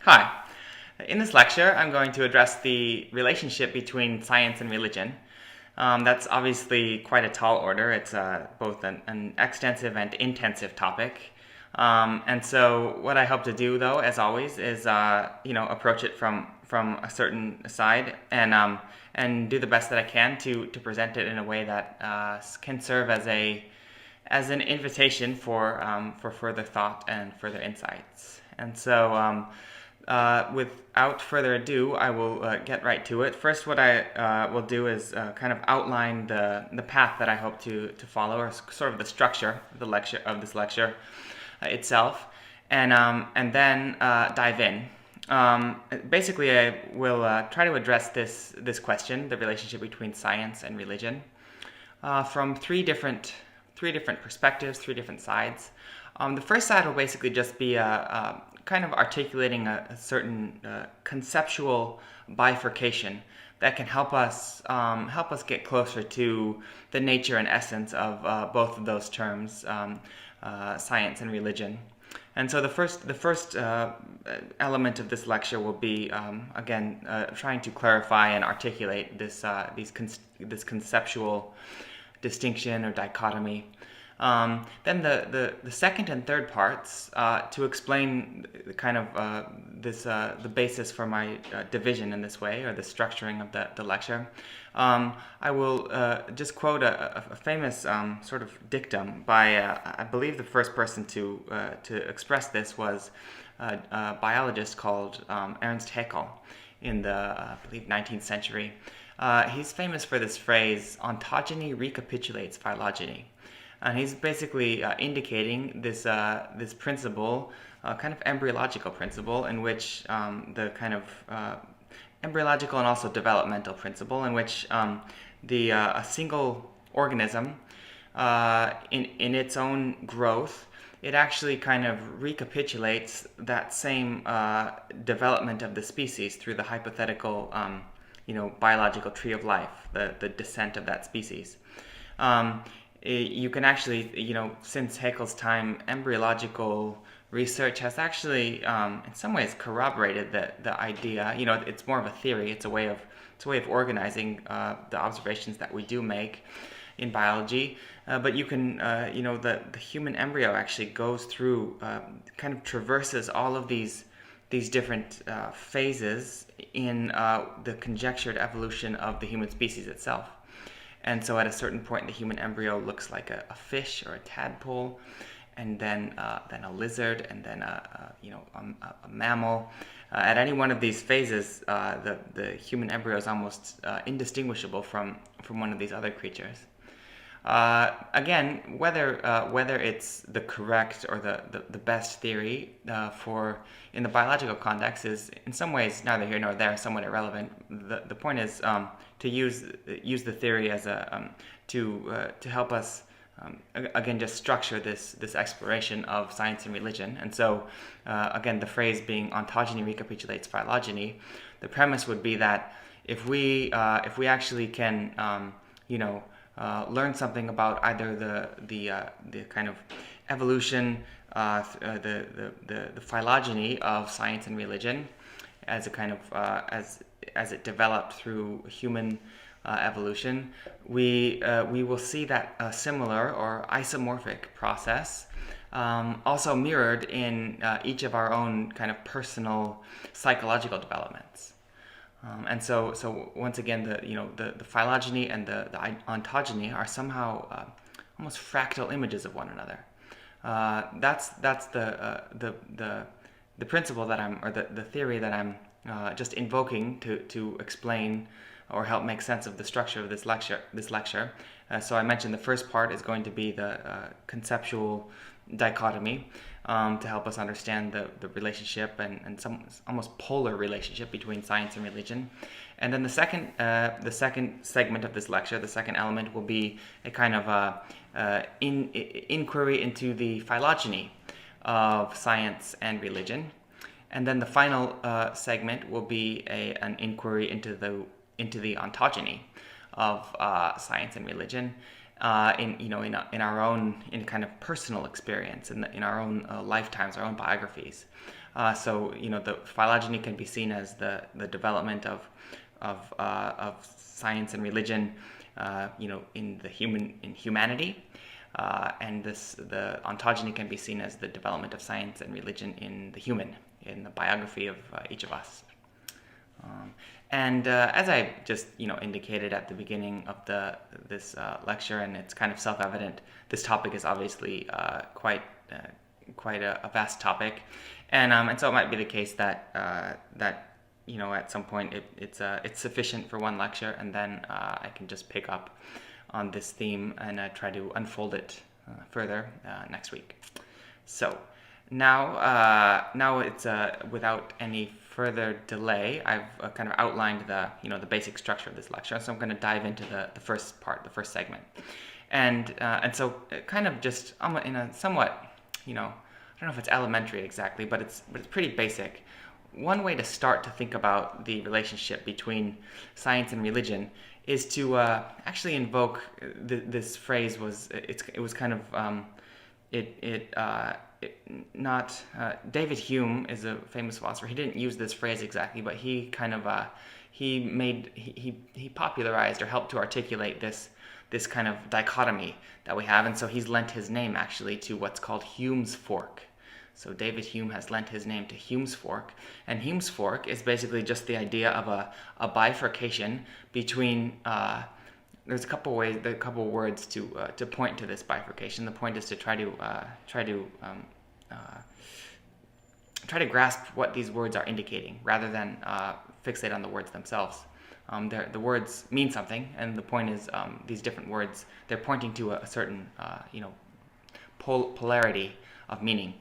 Hi. In this lecture, I'm going to address the relationship between science and religion. That's obviously quite a tall order. It's both an extensive and intensive topic. And so, what I hope to do, though, as always, is approach it from a certain side and do the best that I can to present it in a way that can serve as an invitation for further thought and further insights. And so, without further ado, I will get right to it. First, what I will do is kind of outline the path that I hope to follow, or sort of the structure of this lecture itself, and then dive in. Basically, I will try to address this question, the relationship between science and religion, from three different perspectives, three different sides. The first side will basically just be a kind of articulating a certain conceptual bifurcation that can help us get closer to the nature and essence of both of those terms, science and religion. And so the first element of this lecture will be again trying to clarify and articulate this conceptual distinction or dichotomy. Then the second and third parts to explain kind of the basis for my division in this way, or the structuring of the lecture. I will just quote a famous sort of dictum by I believe the first person to express this was a biologist called Ernst Haeckel in the I believe 19th century. He's famous for this phrase: "Ontogeny recapitulates phylogeny." And he's basically indicating this principle, kind of embryological principle, in which the kind of embryological and also developmental principle, in which a single organism, in its own growth, it actually kind of recapitulates that same development of the species through the hypothetical, biological tree of life, the descent of that species. You can actually, since Haeckel's time, embryological research has actually, in some ways, corroborated the idea. It's more of a theory. It's a way of organizing the observations that we do make in biology. But you can, the human embryo actually goes through, kind of traverses all of these different phases in the conjectured evolution of the human species itself. And so at a certain point, the human embryo looks like a fish or a tadpole, and then a lizard, and then a mammal. At any one of these phases, the human embryo is almost indistinguishable from one of these other creatures. Again, whether it's the correct or the best theory for in the biological context is in some ways neither here nor there, somewhat irrelevant. The point is to use the theory as a to help us again just structure this exploration of science and religion. And so again, the phrase being ontogeny recapitulates phylogeny, the premise would be that if we actually can learn something about either the kind of evolution, the phylogeny of science and religion, as a kind of as it developed through human evolution, we will see that a similar or isomorphic process also mirrored in each of our own kind of personal psychological developments. And so once again, the phylogeny and the ontogeny are somehow almost fractal images of one another. That's the principle that I'm, or the theory that I'm just invoking to explain or help make sense of the structure of this lecture. So I mentioned the first part is going to be the conceptual dichotomy, to help us understand the relationship and some almost polar relationship between science and religion. And then the second segment of this lecture, the second element, will be a kind of inquiry into the phylogeny of science and religion. And then the final segment will be an inquiry into the ontogeny of science and religion, in our own kind of personal experience, in our own lifetimes, our own biographies. So the phylogeny can be seen as the development of science and religion, in humanity, and the ontogeny can be seen as the development of science and religion in the human, in the biography of each of us. And as I just indicated at the beginning of this lecture, and it's kind of self-evident, this topic is obviously quite a vast topic, and so it might be the case that at some point it's sufficient for one lecture, and then I can just pick up on this theme and try to unfold it further next week. So now it's without any further delay, I've kind of outlined the basic structure of this lecture, so I'm going to dive into the first part, the first segment, and so kind of just in a somewhat I don't know if it's elementary exactly, but it's pretty basic. One way to start to think about the relationship between science and religion is to actually invoke this phrase. It was kind of David Hume is a famous philosopher. He didn't use this phrase exactly, but he kind of he popularized or helped to articulate this kind of dichotomy that we have, and so he's lent his name actually to what's called Hume's fork. So David Hume has lent his name to Hume's fork, and Hume's fork is basically just the idea of a bifurcation between. There's a couple words to point to this bifurcation. The point is to try to grasp what these words are indicating, rather than fixate on the words themselves. The words mean something, and the point is these different words, they're pointing to a certain polarity of meaning.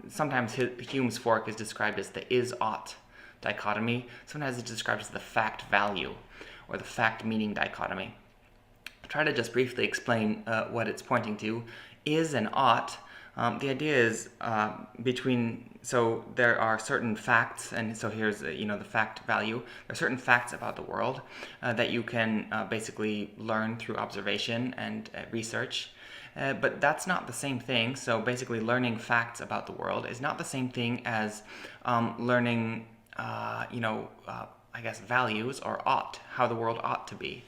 Sometimes Hume's fork is described as the is-ought dichotomy. Sometimes it's described as the fact-value or the fact-meaning dichotomy. I'll try to just briefly explain what it's pointing to. Is and ought. The idea is so there are certain facts, and so here's the fact value. There are certain facts about the world that you can basically learn through observation and research, but that's not the same thing. So basically, learning facts about the world is not the same thing as learning, I guess, values or ought, how the world ought to be.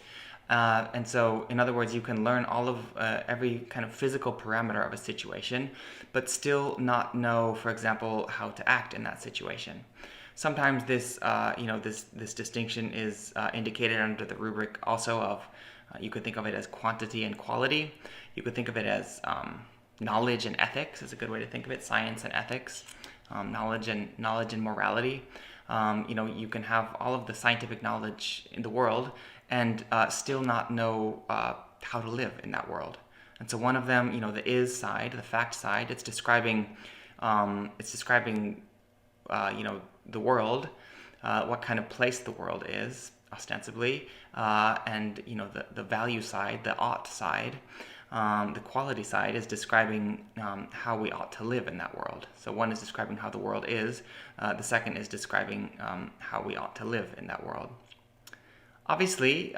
And so, in other words, you can learn all of every kind of physical parameter of a situation, but still not know, for example, how to act in that situation. Sometimes this distinction is indicated under the rubric also of, you could think of it as quantity and quality. You could think of it as knowledge and ethics is a good way to think of it. Science and ethics, knowledge and morality. You can have all of the scientific knowledge in the world and still not know how to live in that world. And so one of them, the is side, the fact side, it's describing the world, what kind of place the world is, ostensibly, and the value side, the ought side, the quality side is describing how we ought to live in that world. So one is describing how the world is, the second is describing how we ought to live in that world. Obviously,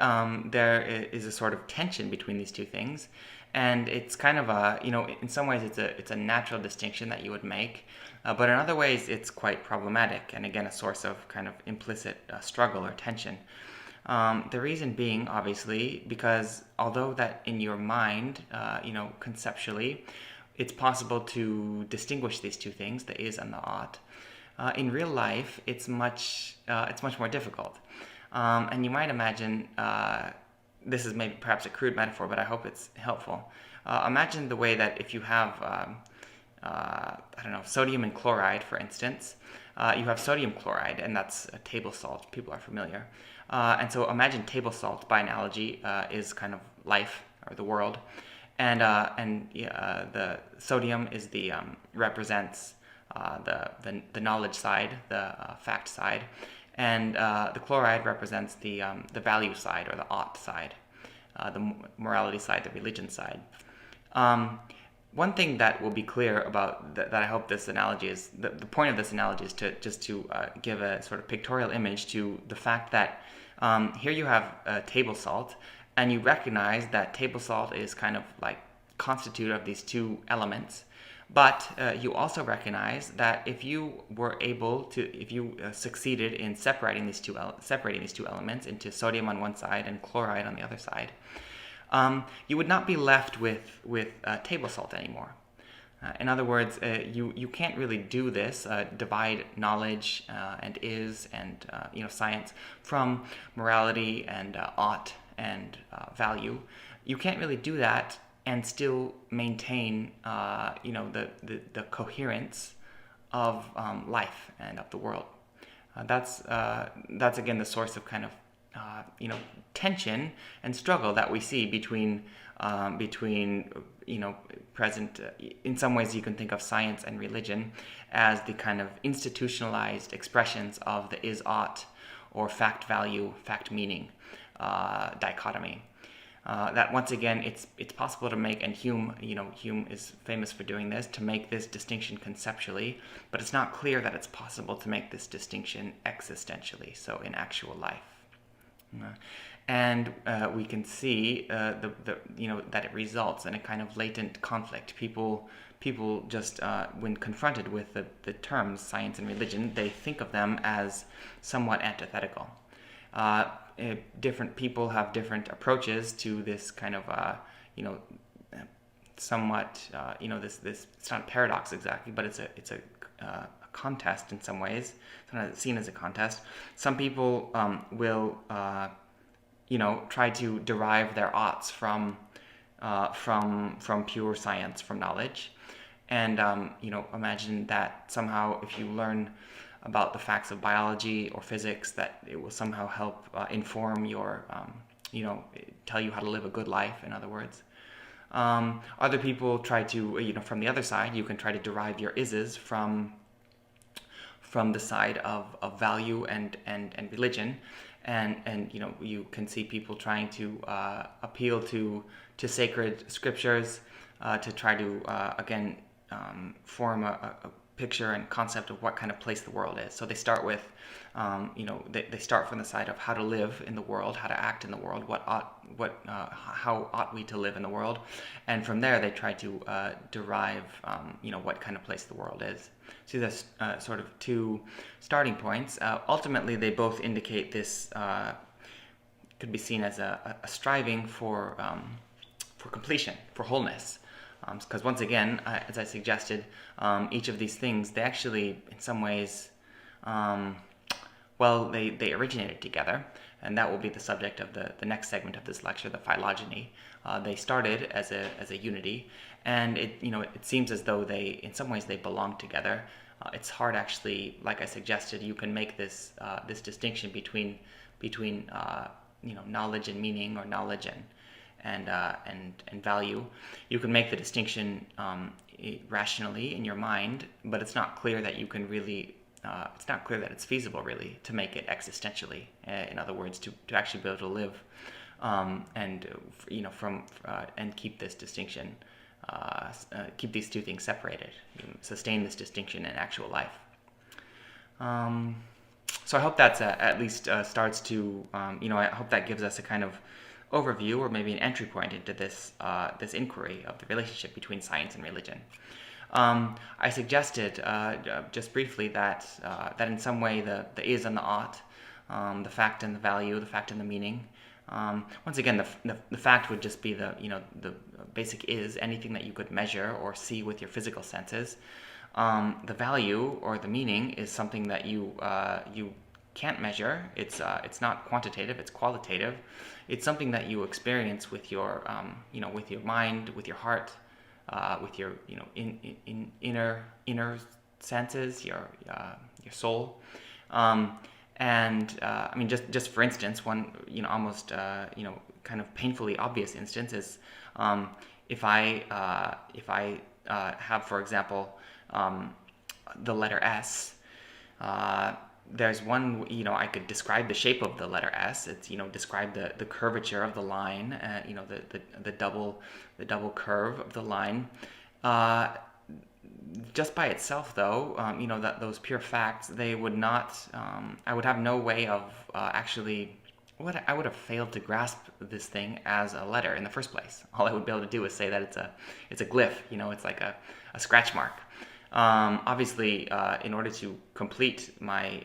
there is a sort of tension between these two things, and it's kind of in some ways it's a natural distinction that you would make, but in other ways it's quite problematic, and again a source of kind of implicit struggle or tension. The reason being, obviously, because although that in your mind, conceptually, it's possible to distinguish these two things, the is and the ought, in real life it's much more difficult. And you might imagine, this is maybe perhaps a crude metaphor, but I hope it's helpful. Imagine the way that if you have, sodium and chloride, for instance. You have sodium chloride, and that's a table salt. People are familiar. And so imagine table salt, by analogy, is kind of life, or the world. And the sodium is represents the knowledge side, the fact side. And the chloride represents the value side, or the ought side, the morality side, the religion side. One thing that will be clear about that I hope this analogy is, the point of this analogy is to give a sort of pictorial image to the fact that here you have table salt, and you recognize that table salt is kind of like constituted of these two elements. But you also recognize that if you succeeded in separating these two elements into sodium on one side and chloride on the other side, you would not be left with table salt anymore. In other words, you can't really do this, divide knowledge and science from morality and ought and value. You can't really do that and still maintain, the coherence of life and of the world. That's again the source of kind of tension and struggle that we see between present. In some ways, you can think of science and religion as the kind of institutionalized expressions of the is-ought or fact-value, fact-meaning dichotomy. That once again, it's possible to make, and Hume is famous for doing this, to make this distinction conceptually, but it's not clear that it's possible to make this distinction existentially, so in actual life. And we can see that it results in a kind of latent conflict. People just when confronted with the terms science and religion, they think of them as somewhat antithetical. Different people have different approaches to this kind of somewhat this it's not a paradox exactly, but it's a contest in some ways. Sometimes it's seen as a contest. Some people will try to derive their oughts from pure science, from knowledge, and imagine that somehow if you learn about the facts of biology or physics, that it will somehow help inform your tell you how to live a good life, in other words. Other people try to, from the other side, you can try to derive your ises from the side of value and religion, and you can see people trying to appeal to sacred scriptures to try to again form a picture and concept of what kind of place the world is. So they start with they start from the side of how to live in the world, how to act in the world, how ought we to live in the world, and from there they try to derive what kind of place the world is. So there's sort of two starting points. Ultimately, they both indicate this could be seen as a striving for completion, for wholeness. Because once again, as I suggested, each of these things, they actually, in some ways, they originated together, and that will be the subject of the next segment of this lecture, the phylogeny. They started as a unity, and it seems as though in some ways they belong together. It's hard, actually, like I suggested, you can make this distinction between knowledge and meaning, or knowledge and value. You can make the distinction rationally in your mind, but it's not clear that you can really. It's not clear that it's feasible, really, to make it existentially. In other words, to actually be able to live and keep this distinction, keep these two things separated, sustain this distinction in actual life. So I hope that's at least starts to. I hope that gives us a kind of overview, or maybe an entry point into this inquiry of the relationship between science and religion. I suggested just briefly that in some way the is and the ought, the fact and the value, the fact and the meaning. Once again, the fact would just be the basic is, anything that you could measure or see with your physical senses. The value or the meaning is something that you can't measure. It's not quantitative. It's qualitative. It's something that you experience with your with your mind, with your heart, with your inner senses, your soul. Just for instance, one almost kind of painfully obvious instance is if I have, for example, the letter S. There's one, I could describe the shape of the letter S. It's, describe the curvature of the line, the double curve of the line. Just by itself, though, that those pure facts, they would not. I would have no way of actually. I would have failed to grasp this thing as a letter in the first place. All I would be able to do is say that it's a glyph. It's like a scratch mark. Obviously, in order to complete my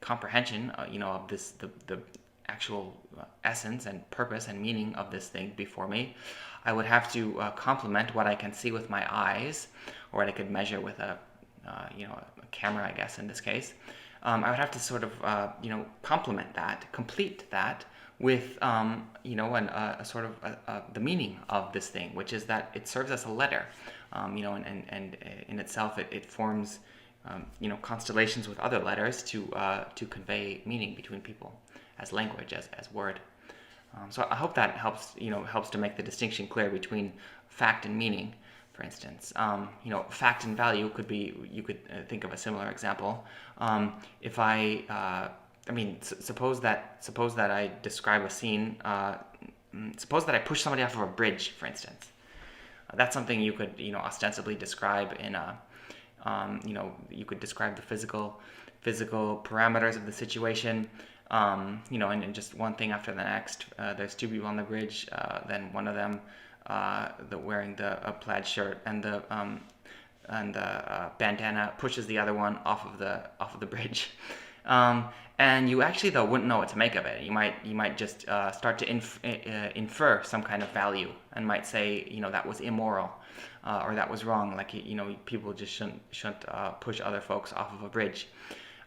comprehension, of this, the actual essence and purpose and meaning of this thing before me, I would have to complement what I can see with my eyes, or what I could measure with a camera, I guess, in this case. I would have to sort of, complement that, complete that with, a sort of the meaning of this thing, which is that it serves as a letter, and in itself it forms, constellations with other letters to convey meaning between people as language, as word. So I hope that helps to make the distinction clear between fact and meaning. For instance, fact and value could be, you could think of a similar example. If suppose that I describe a scene, suppose that I push somebody off of a bridge, for instance. That's something you could, ostensibly describe in a, you could describe the physical parameters of the situation, and just one thing after the next. There's two people on the bridge, then one of them, wearing a plaid shirt and the bandana pushes the other one off of the bridge, and you actually though wouldn't know what to make of it. You might just start to infer some kind of value, and might say that was immoral, or that was wrong. Like people just shouldn't push other folks off of a bridge.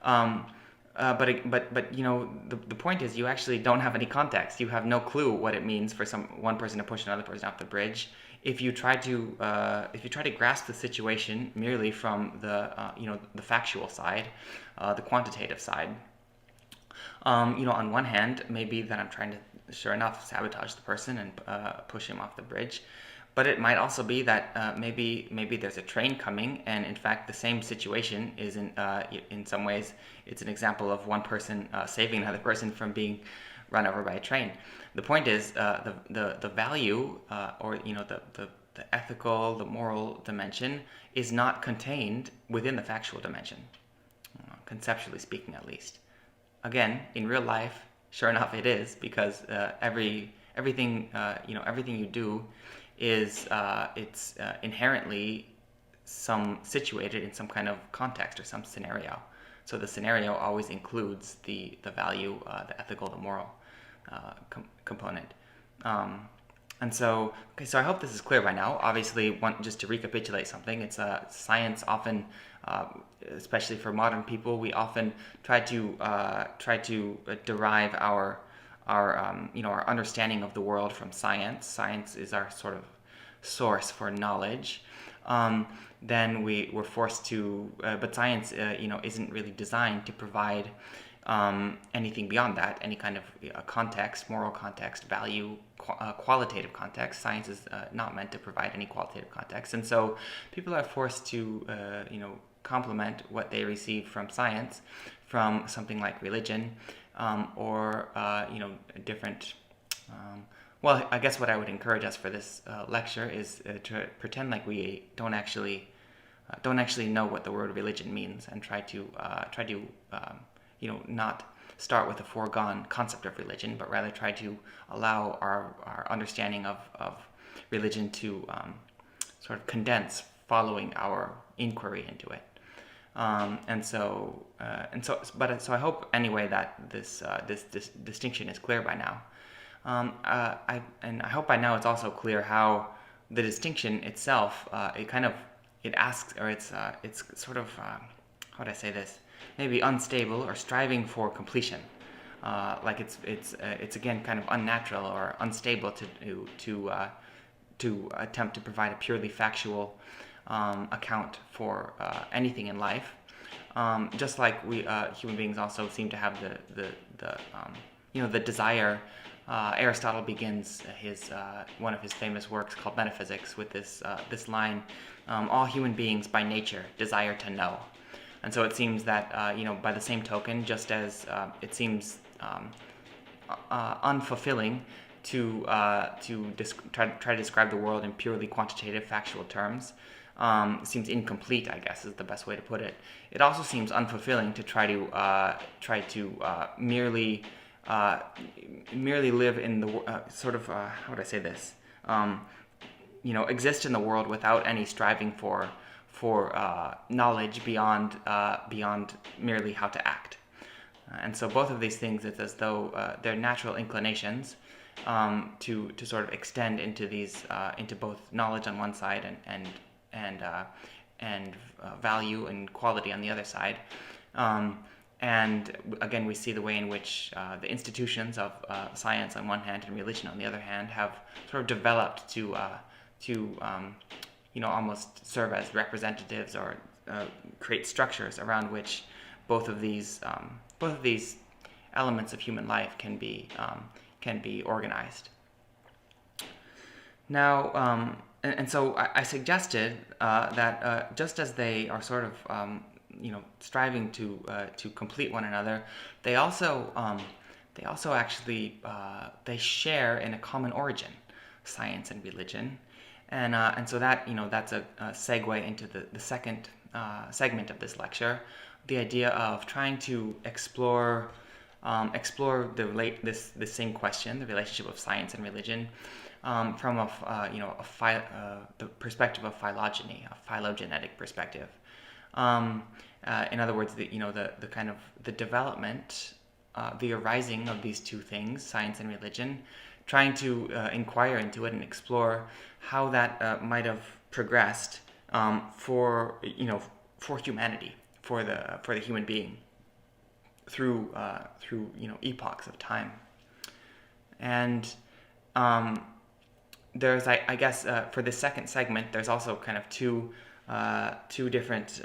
But the point is, you actually don't have any context. You have no clue what it means for one person to push another person off the bridge. If you try to grasp the situation merely from the factual side, the quantitative side, on one hand, maybe that I'm trying to, sure enough, sabotage the person and push him off the bridge. But it might also be that maybe there's a train coming, and in fact the same situation is in some ways it's an example of one person saving another person from being run over by a train. The point is the value, or the ethical, the moral dimension is not contained within the factual dimension, conceptually speaking, at least. Again, in real life, sure enough, it is, because everything you do is it's inherently situated in some kind of context or some scenario. So the scenario always includes the value, the ethical, the moral component. And so I hope this is clear by now. Obviously, just to recapitulate something, it's science often, especially for modern people, we often try to derive our understanding of the world from science. Science is our sort of source for knowledge. Then we're forced to, but science, isn't really designed to provide anything beyond that, any kind of context, moral context, value, qualitative context. Science is not meant to provide any qualitative context, and so people are forced to, complement what they receive from science, from something like religion, or different. Well, I guess what I would encourage us for this lecture is to pretend like we don't actually know what the word religion means, and try to not start with a foregone concept of religion, but rather try to allow our understanding of religion to sort of condense following our inquiry into it. So I hope anyway that this distinction is clear by now. I hope by now it's also clear how the distinction itself, it asks, or it's sort of, how would I say this? Maybe unstable or striving for completion. Like it's again kind of unnatural or unstable to attempt to provide a purely factual account for anything in life. Just like we human beings also seem to have the desire. Aristotle begins one of his famous works called Metaphysics with this line: all human beings by nature desire to know. And so it seems that by the same token, just as it seems unfulfilling to try to describe the world in purely quantitative, factual terms, seems incomplete, I guess, is the best way to put it. It also seems unfulfilling to try to merely live in the how would I say this? exist in the world without any striving for knowledge beyond merely how to act. And so both of these things, it's as though they're natural inclinations to sort of extend into these into both knowledge on one side and value and quality on the other side. And again, we see the way in which the institutions of science on one hand and religion on the other hand have sort of developed to almost serve as representatives or create structures around which both of these elements of human life can be organized. Now, and so I suggested that just as they are sort of striving to complete one another, they also actually they share in a common origin, science and religion, and so that that's a segue into the second segment of this lecture, the idea of trying to explore this same question, the relationship of science and religion, from the perspective of phylogeny, a phylogenetic perspective. In other words, the kind of the development, the arising of these two things, science and religion, trying to inquire into it and explore how that might have progressed for humanity, for the human being through epochs of time. And there's I guess for the second segment, there's also kind of two different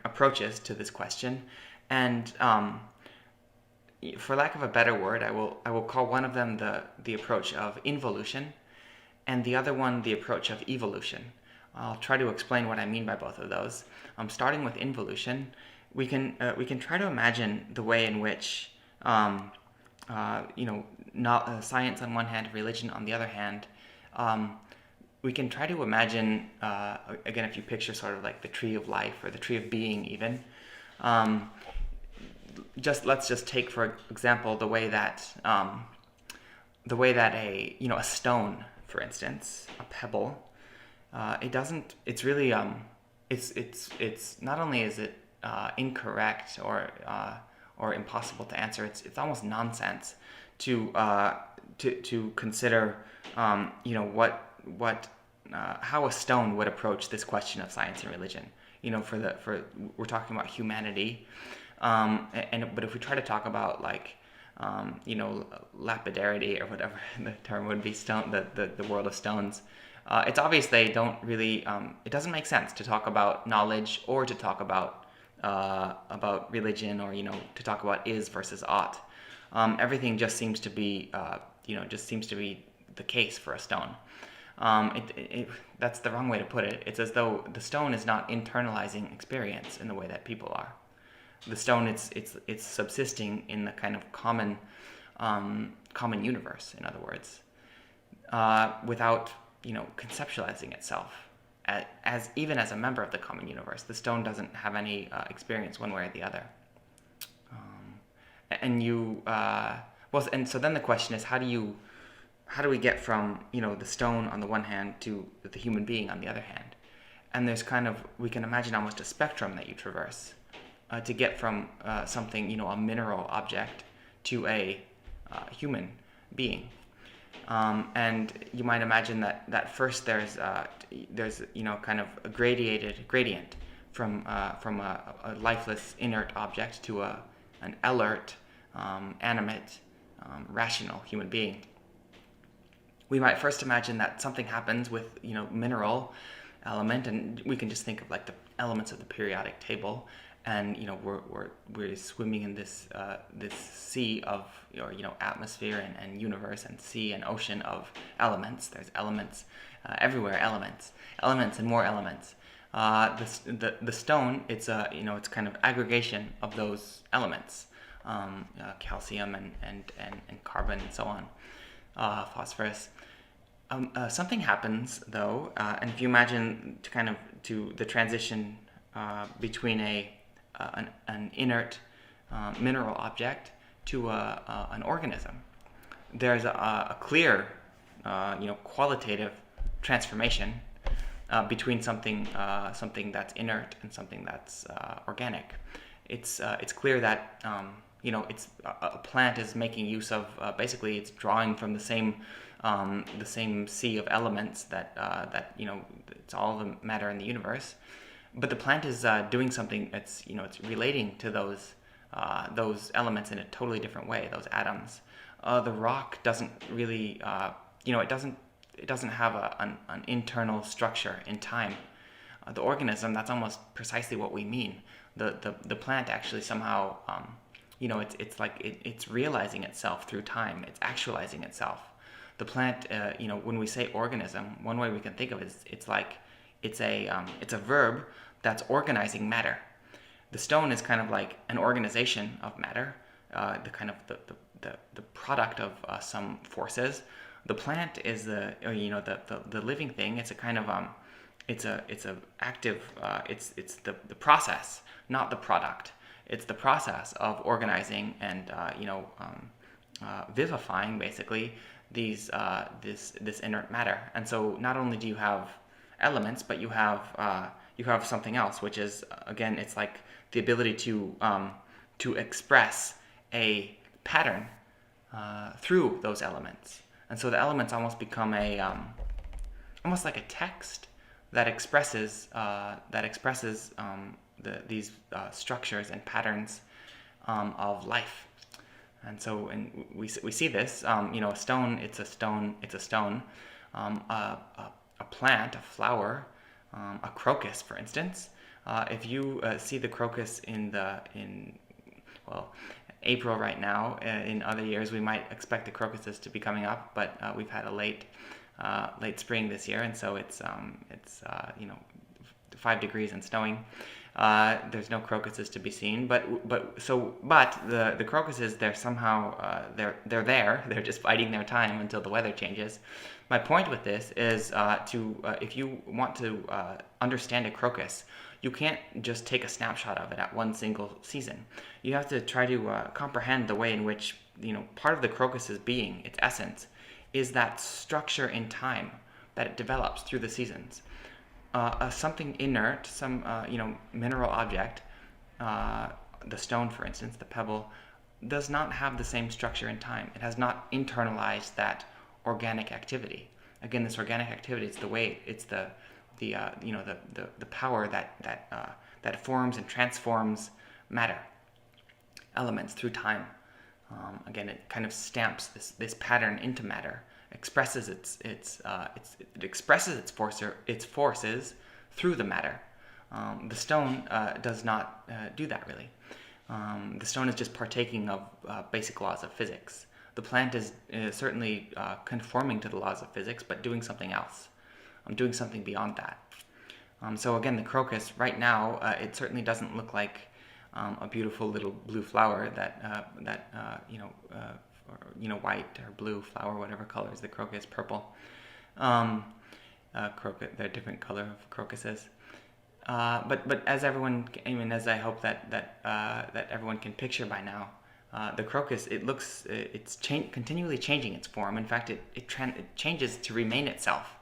approaches to this question, and for lack of a better word, I will call one of them the approach of involution, and the other one the approach of evolution. I'll try to explain what I mean by both of those. Starting with involution, we can try to imagine the way in which science on one hand, religion on the other hand. We can try to imagine, again, if you picture sort of like the tree of life or the tree of being even, let's just take, for example, the way that a stone, for instance, a pebble, it's really, it's not only is it incorrect or impossible to answer, it's almost nonsense to consider, how a stone would approach this question of science and religion. We're talking about humanity, but if we try to talk about lapidarity or whatever the term would be, stone, the world of stones, it's obvious they don't really. It doesn't make sense to talk about knowledge or to talk about religion or to talk about is versus ought. Everything just seems to be the case for a stone. That's the wrong way to put it. It's as though the stone is not internalizing experience in the way that people are. The stone, it's subsisting in the kind of common universe, in other words, without conceptualizing itself as even as a member of the common universe. The stone doesn't have any experience one way or the other. And so then the question is, how do we get from the stone on the one hand to the human being on the other hand? And there's we can imagine almost a spectrum that you traverse to get from something, a mineral object, to a human being. And you might imagine that first there's kind of a gradient from a lifeless inert object to an alert, animate, rational human being. We might first imagine that something happens with mineral element, and we can just think of like the elements of the periodic table, and we're swimming in this sea of atmosphere and universe and sea and ocean of elements. There's elements everywhere, elements and more elements. The stone, it's it's kind of aggregation of those elements, calcium and carbon and so on, phosphorus. Something happens though, and if you imagine to the transition between an inert mineral object to an organism, there's a clear qualitative transformation between something that's inert and something that's organic. It's clear that it's a plant is making use of basically it's drawing from the same sea of elements that it's all the matter in the universe, but the plant is doing something. It's relating to those elements in a totally different way. Those atoms. The rock doesn't really it doesn't have an internal structure in time. The organism, that's almost precisely what we mean. The plant actually somehow, it's like it's realizing itself through time. It's actualizing itself. The plant, when we say organism, one way we can think of it is it's a verb that's organizing matter. The stone is kind of like an organization of matter, the product of some forces. The plant is the living thing. It's a kind of it's a active it's the process, not the product. It's the process of organizing and vivifying basically this inert matter. And so not only do you have elements, but you have something else, which is again it's like the ability to express a pattern through those elements. And so the elements almost become almost like a text that expresses these structures and patterns of life. And so we see this. A stone. It's a stone. It's a stone. A plant, a flower, a crocus, for instance. If you see the crocus in April right now. In other years, we might expect the crocuses to be coming up, but we've had a late spring this year, and so it's 5 degrees and snowing. There's no crocuses to be seen, but the crocuses, they're somehow they're there. They're just biding their time until the weather changes. My point with this is if you want to understand a crocus, you can't just take a snapshot of it at one single season. You have to try to comprehend the way in which part of the crocus's being, its essence, is that structure in time that it develops through the seasons. Something inert, some mineral object, the stone, for instance, the pebble, does not have the same structure in time. It has not internalized that organic activity. Again, this organic activity is the way, it's the power that forms and transforms matter, elements through time. Again, it kind of stamps this pattern into matter, expresses its forces through the matter. The stone does not do that really. The stone is just partaking of basic laws of physics. The plant is certainly conforming to the laws of physics, but doing something else. Doing something beyond that. So again, the crocus right now, it certainly doesn't look like a beautiful little blue flower white or blue flower, whatever color is the crocus, purple. Crocus, there are different color of crocuses. But as everyone, as I hope that everyone can picture by now, the crocus, it's continually changing its form. In fact, it changes to remain itself.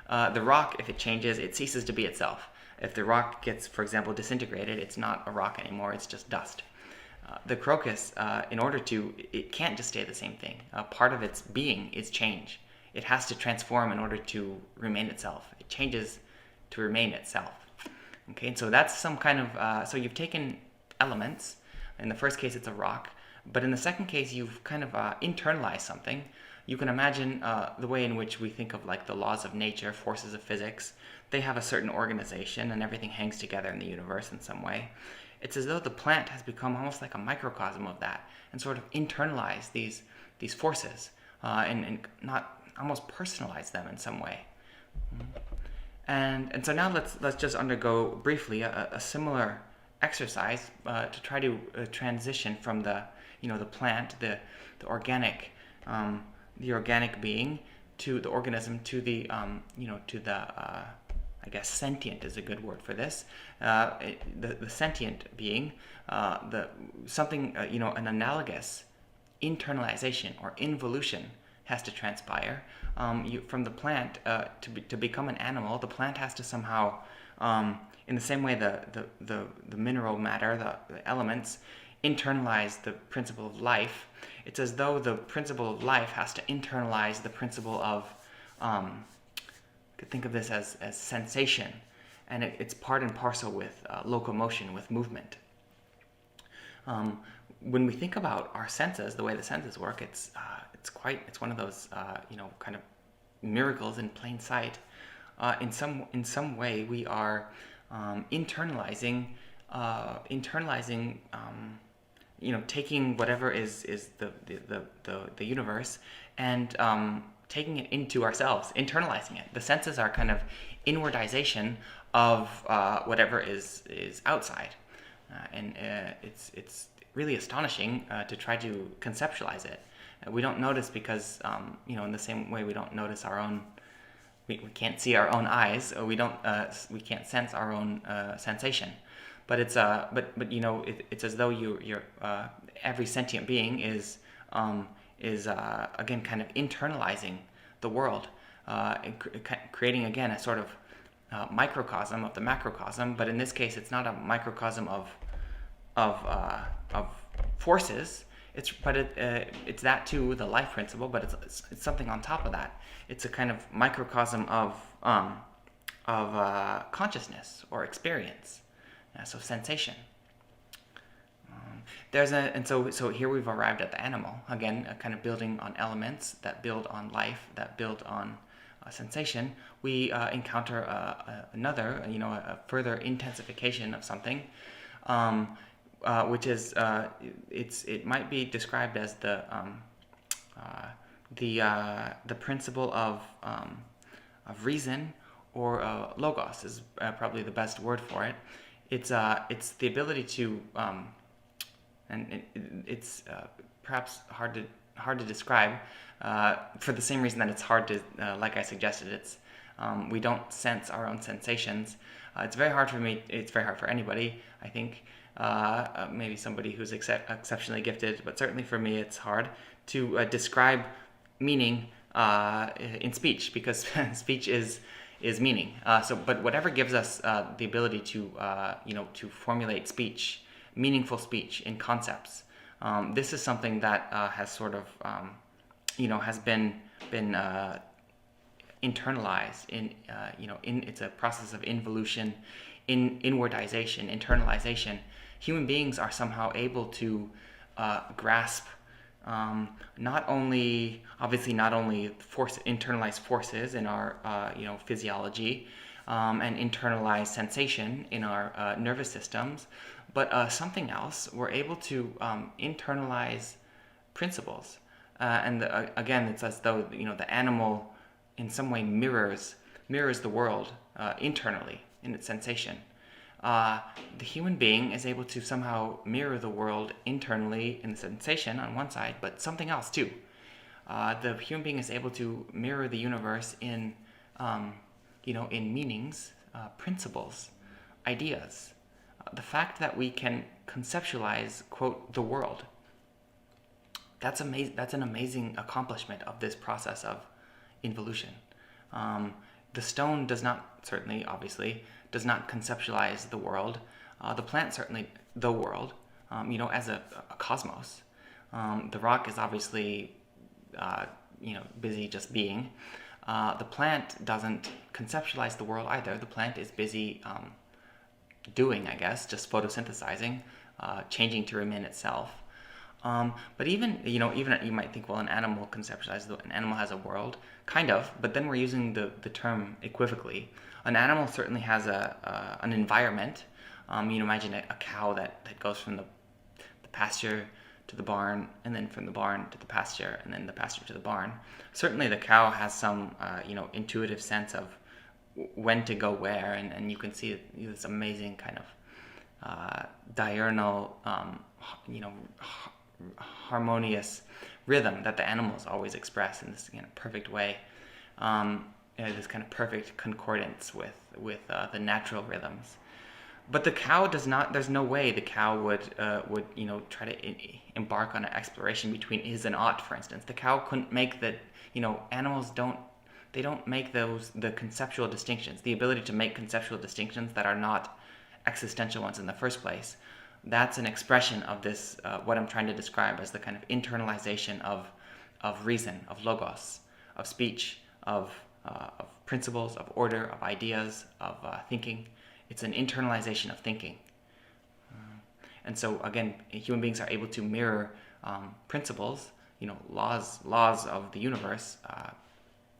The rock, if it changes, it ceases to be itself. If the rock gets, for example, disintegrated, it's not a rock anymore, it's just dust. The crocus, it can't just stay the same thing. Part of its being is change. It has to transform in order to remain itself. It changes to remain itself. Okay, and so that's some kind of, so you've taken elements. In the first case, it's a rock. But in the second case, you've kind of internalized something. You can imagine the way in which we think of like the laws of nature, forces of physics. They have a certain organization and everything hangs together in the universe in some way. It's as though the plant has become almost like a microcosm of that and sort of internalized these forces and not almost personalize them in some way. And so now let's just undergo briefly a similar exercise to try to transition from the plant, the organic being, to the organism, to the I guess sentient is a good word for this. The sentient being, an analogous internalization or involution has to transpire. From the plant to become an animal, the plant has to somehow, in the same way the mineral matter, the elements, internalize the principle of life. It's as though the principle of life has to internalize the principle of, could think of this as sensation, and it's part and parcel with locomotion, with movement. When we think about our senses, the way the senses work, it's one of those kind of miracles in plain sight. In some way, we are internalizing, taking whatever is the universe and taking it into ourselves, internalizing it. The senses are kind of inwardization of whatever is outside, and it's really astonishing to try to conceptualize it. We don't notice because in the same way we don't notice our own. We can't see our own eyes. We can't sense our own sensation. But it's it's as though you're every sentient being is again kind of internalizing the world, creating again a sort of microcosm of the macrocosm. But in this case, it's not a microcosm of forces. It's that too, the life principle, but it's something on top of that. It's a kind of microcosm of consciousness or experience. So sensation. So here we've arrived at the animal again, kind of building on elements that build on life, that build on sensation. We encounter another, a further intensification of something, which is it might be described as the principle of reason, or logos is probably the best word for it. It's the ability to, and it's perhaps hard to describe for the same reason that it's hard to, like I suggested, it's we don't sense our own sensations. It's very hard for me. It's very hard for anybody, I think. Maybe somebody who's exceptionally gifted, but certainly for me, it's hard to describe meaning in speech, because speech is meaning. But whatever gives us the ability to formulate speech, meaningful speech in concepts, this is something that has sort of has been internalized in it's a process of involution, inwardization, internalization. Human beings are somehow able to grasp not only internalized forces in our physiology, and internalized sensation in our nervous systems, but something else. We're able to internalize principles, and again, it's as though the animal in some way mirrors the world internally in its sensation. The human being is able to somehow mirror the world internally in the sensation on one side, but something else too. The human being is able to mirror the universe in meanings, principles, ideas. The fact that we can conceptualize, quote, the world. That's amazing. That's an amazing accomplishment of this process of involution. The stone does not conceptualize the world. The plant certainly the world, as a cosmos. The rock is obviously, busy just being. The plant doesn't conceptualize the world either. The plant is busy doing, I guess, just photosynthesizing, changing to remain itself. But even you might think, well, an animal conceptualizes, an animal has a world, kind of, but then we're using the term equivocally. An animal certainly has an environment. Imagine a cow that goes from the pasture to the barn, and then from the barn to the pasture, and then the pasture to the barn. Certainly the cow has some intuitive sense of when to go where, and you can see this amazing kind of diurnal, harmonious rhythm that the animals always express in this perfect way. This kind of perfect concordance with the natural rhythms. But the cow does not. There's no way the cow would try to embark on an exploration between is and ought. For instance, the cow couldn't make the. Animals don't. They don't make the conceptual distinctions. The ability to make conceptual distinctions that are not existential ones in the first place. That's an expression of this. What I'm trying to describe as the kind of internalization of reason, of logos, of speech, of principles, of order, of ideas, of thinking. It's an internalization of thinking. And so, again, human beings are able to mirror principles, laws of the universe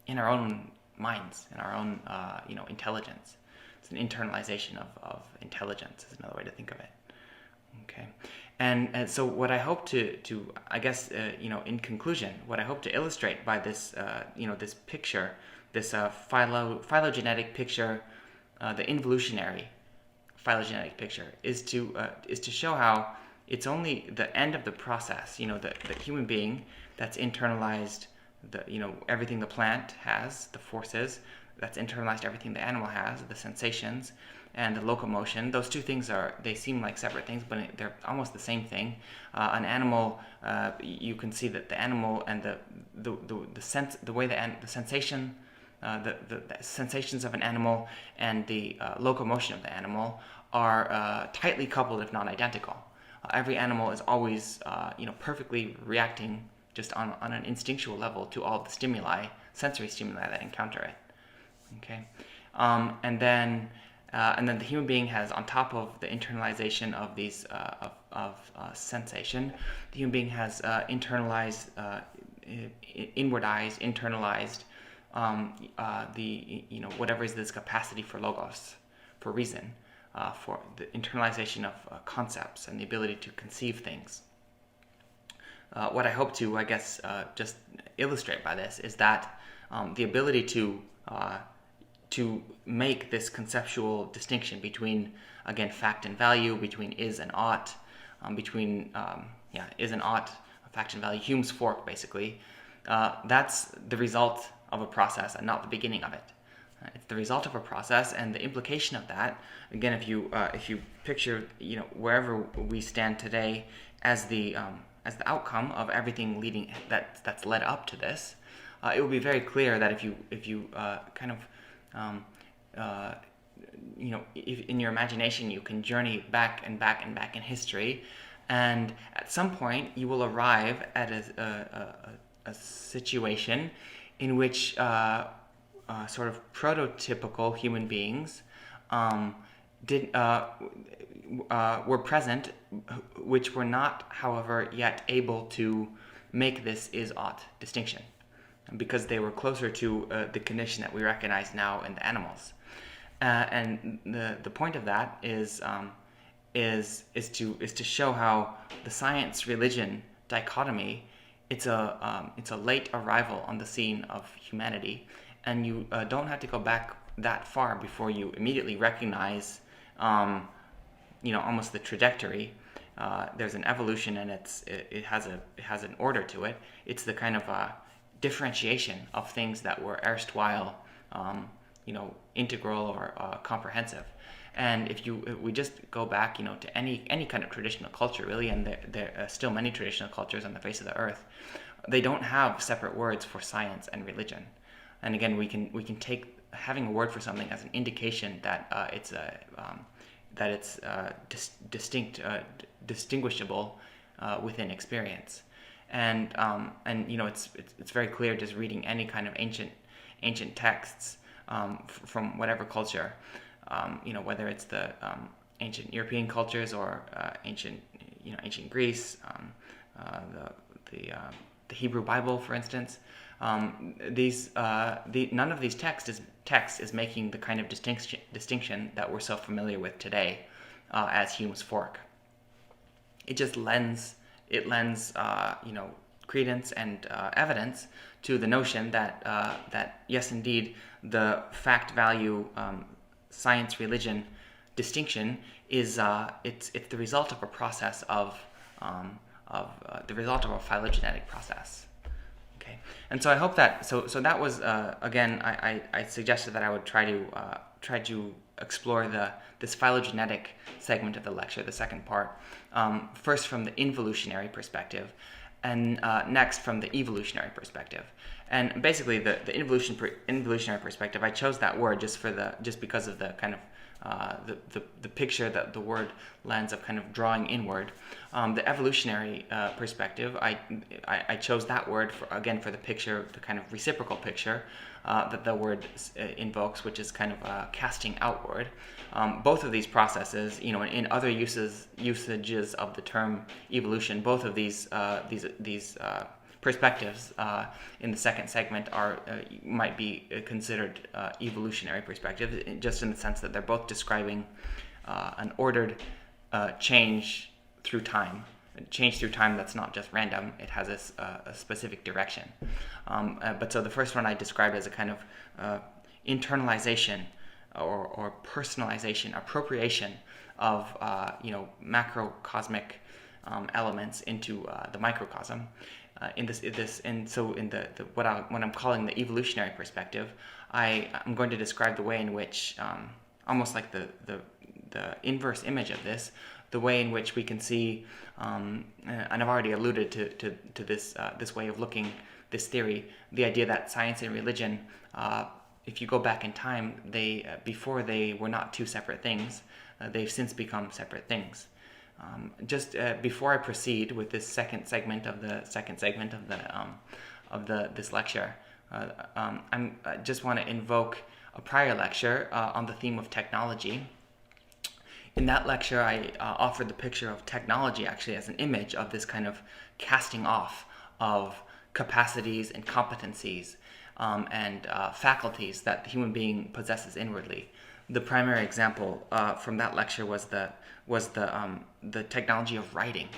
in our own minds, in our own, intelligence. It's an internalization of intelligence is another way to think of it. Okay. And so what I hope to I guess, in conclusion, what I hope to illustrate by this, this picture, this phylogenetic picture, the involutionary phylogenetic picture, is to show how it's only the end of the process. The human being that's internalized everything the plant has, the forces, that's internalized everything the animal has, the sensations, and the locomotion. Those two things they seem like separate things, but they're almost the same thing. An animal, you can see that the animal and the sensation. The sensations of an animal and the locomotion of the animal are tightly coupled, if not identical. Every animal is always, perfectly reacting just on an instinctual level to all the sensory stimuli that encounter it. Okay, and then the human being has, on top of the internalization of these sensation, the human being has internalized, inwardized, internalized. Whatever is this capacity for logos, for reason, for the internalization of concepts and the ability to conceive things. What I hope to, I guess, just illustrate by this is that the ability to make this conceptual distinction between, again, fact and value, between is and ought, between is and ought, fact and value, Hume's fork, basically. That's the result of a process and not the beginning of it. It's the result of a process, and the implication of that, again, if you picture, wherever we stand today as the outcome of everything that's led up to this, it will be very clear that if you if in your imagination you can journey back and back and back in history, and at some point you will arrive at a situation in which sort of prototypical human beings were present, which were not, however, yet able to make this is-ought distinction, because they were closer to the condition that we recognize now in the animals. And the point of that is to show how the science-religion dichotomy, it's a late arrival on the scene of humanity, and you don't have to go back that far before you immediately recognize, almost the trajectory. There's an evolution, and it has an order to it. It's the kind of differentiation of things that were erstwhile, integral or comprehensive. And if we just go back, to any kind of traditional culture, really, and there are still many traditional cultures on the face of the earth, they don't have separate words for science and religion. And again, we can take having a word for something as an indication that it's distinguishable within experience. And it's very clear just reading any kind of ancient texts from whatever culture. Whether it's the ancient European cultures or ancient Greece, the Hebrew Bible, for instance. None of these texts is making the kind of distinction that we're so familiar with today as Hume's fork. It just lends credence and evidence to the notion that yes, indeed, the fact value science religion distinction is it's the result of a process of the result of a phylogenetic process. Okay, and so I hope that so that was again I suggested that I would try try to explore this phylogenetic segment of the lecture, the second part, first from the involutionary perspective, and next from the evolutionary perspective. And basically, the involutionary perspective, I chose that word just because of the kind of the picture that the word lends of kind of drawing inward. The evolutionary perspective, I chose that word for the picture, the kind of reciprocal picture that the word invokes, which is kind of casting outward. Both of these processes, in other usages of the term evolution, both of these perspectives in the second segment might be considered evolutionary perspectives, just in the sense that they're both describing an ordered change through time. Change through time that's not just random; it has a specific direction. But so the first one I described as a kind of internalization or personalization, appropriation of macrocosmic elements into the microcosm. What I'm calling the evolutionary perspective, I'm going to describe the way in which, almost like the inverse image of this, the way in which we can see, and I've already alluded to this way of looking, this theory, the idea that science and religion, if you go back in time, before they were not two separate things, they've since become separate things. Just before I proceed with this second segment of this lecture, I just want to invoke a prior lecture on the theme of technology. In that lecture, I offered the picture of technology actually as an image of this kind of casting off of capacities and competencies and faculties that the human being possesses inwardly. The primary example from that lecture was the technology of writing,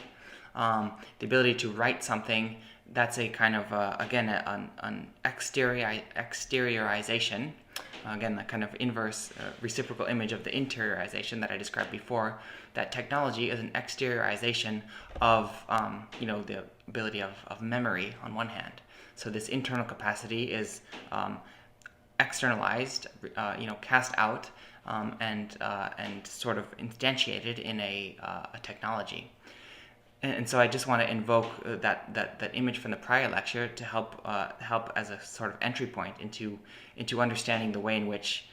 the ability to write something that's a kind of an exteriorization. Again, that kind of inverse reciprocal image of the interiorization that I described before. That technology is an exteriorization of the ability of memory on one hand. So this internal capacity is externalized, cast out, and sort of instantiated in a technology. And so I just want to invoke that image from the prior lecture to help as a sort of entry point into understanding the way in which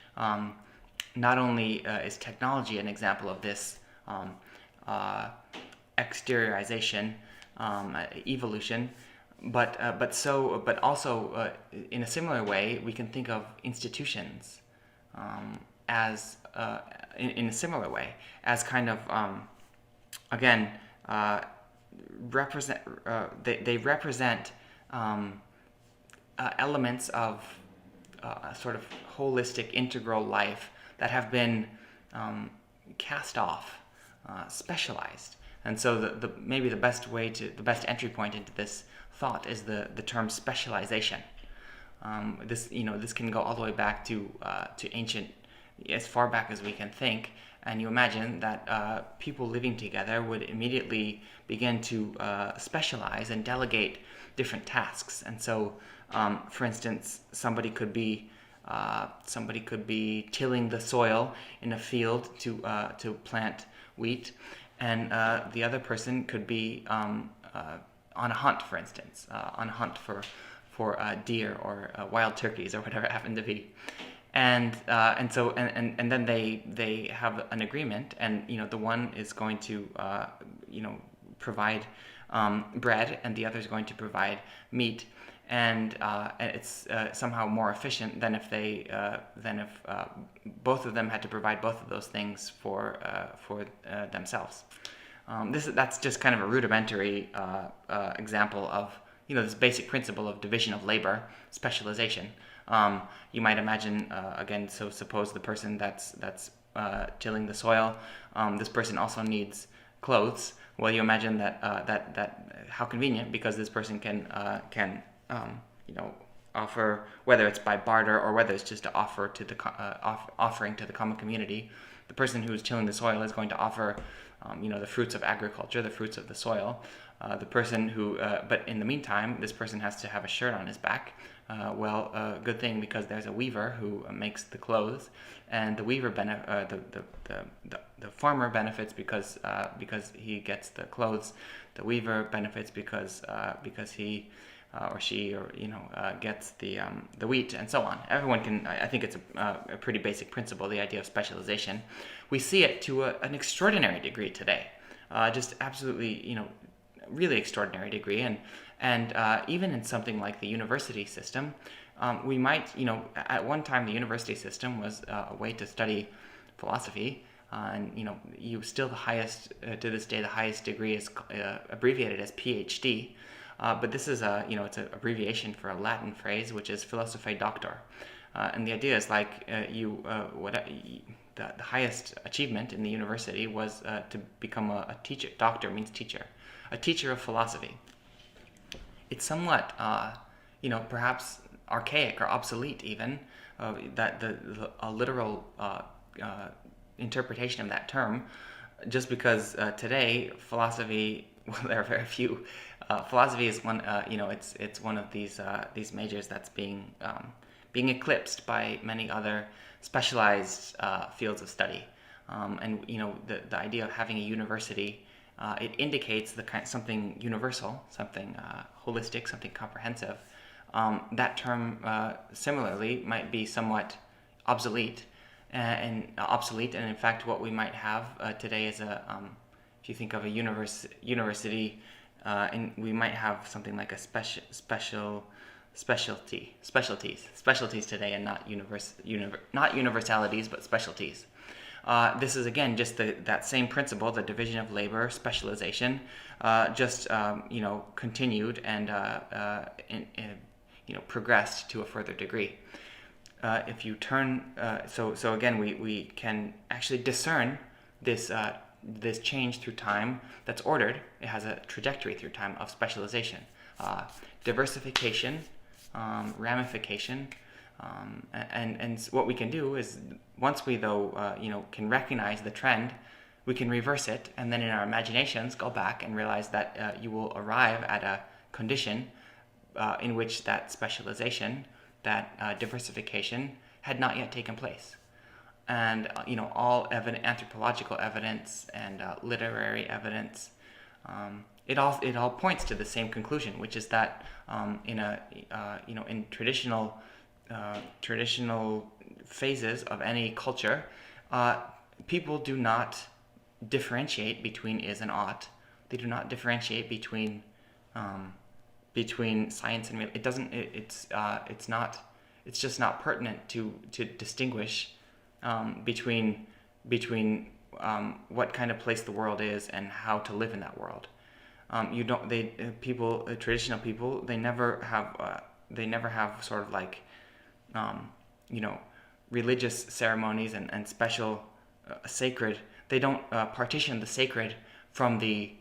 not only is technology an example of this exteriorization, evolution, but also in a similar way we can think of institutions as in a similar way as kind of represent they represent elements of a sort of holistic integral life that have been cast off, specialized. And so maybe the best entry point into this thought is the term specialization. This can go all the way back to ancient, as far back as we can think. And you imagine that people living together would immediately begin to specialize and delegate different tasks. And so, for instance, somebody could be tilling the soil in a field to plant wheat, and the other person could be on a hunt, for instance, on a hunt for deer or wild turkeys or whatever it happened to be. And then they have an agreement, and the one is going to provide bread, and the other is going to provide meat, and it's somehow more efficient than if both of them had to provide both of those things for themselves. That's just kind of a rudimentary example of this basic principle of division of labor, specialization. You might imagine again. So suppose the person that's tilling the soil, this person also needs clothes. Well, you imagine that how convenient, because this person can offer, whether it's by barter or whether it's just to offer to the offering to the common community. the person who's tilling the soil is going to offer, the fruits of agriculture, the fruits of the soil. The person who, but in the meantime, this person has to have a shirt on his back. Good thing, because there's a weaver who makes the clothes, and the weaver the farmer benefits because he gets the clothes. The weaver benefits because he or she gets the wheat, and so on. Everyone can. I think it's a pretty basic principle, the idea of specialization. We see it to an extraordinary degree today, just absolutely, really extraordinary degree, and even in something like the university system, we might, at one time the university system was a way to study philosophy, and you still the highest to this day, the highest degree is abbreviated as PhD, but this is it's an abbreviation for a Latin phrase which is philosophiae doctor, and the idea is like the highest achievement in the university was to become a teacher. Doctor means teacher. A teacher of philosophy. It's somewhat, perhaps archaic or obsolete even, that a literal interpretation of that term, just because today philosophy, well, there are very few. Philosophy is one, it's one of these majors that's being eclipsed by many other specialized fields of study, and the idea of having a university. It indicates something universal, something holistic, something comprehensive. That term, similarly, might be somewhat obsolete, and in fact, what we might have today is if you think of a university, and we might have something like a specialties today, and not universalities, but specialties. This is again just that same principle, the division of labor, specialization, continued and progressed to a further degree. If you turn, so again, we can actually discern this change through time that's ordered. It has a trajectory through time of specialization, diversification, ramification. And what we can do is, once we can recognize the trend, we can reverse it, and then in our imaginations go back and realize that you will arrive at a condition in which that specialization, that diversification, had not yet taken place. And all anthropological evidence and literary evidence, it all points to the same conclusion, which is that in traditional phases of any culture, people do not differentiate between is and ought. They do not differentiate between science and it doesn't. It's just not pertinent to distinguish between what kind of place the world is and how to live in that world. Traditional people, they never have sort of like religious ceremonies and special sacred. They don't partition the sacred from the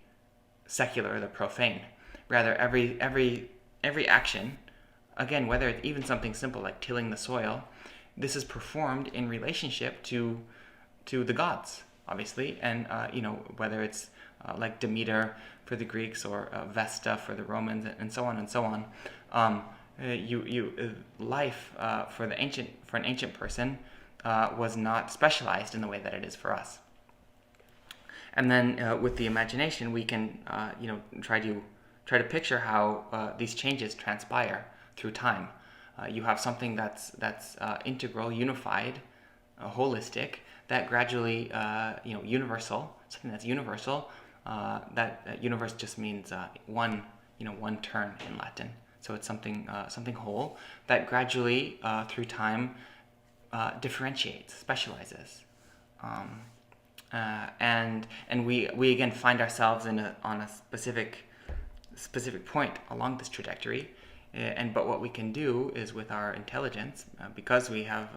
secular or the profane. Rather, every action, again, whether it's even something simple like tilling the soil, this is performed in relationship to the gods, obviously, and whether it's like Demeter for the Greeks or Vesta for the Romans, and so on and so on. Life for an ancient person was not specialized in the way that it is for us. And then with the imagination, we can try to picture how these changes transpire through time. You have something that's integral, unified, holistic, that gradually universal, something that's universal. That universe just means one turn in Latin. So it's something whole that gradually through time differentiates, specializes, and we again find ourselves on a specific point along this trajectory, but what we can do is, with our intelligence, because we have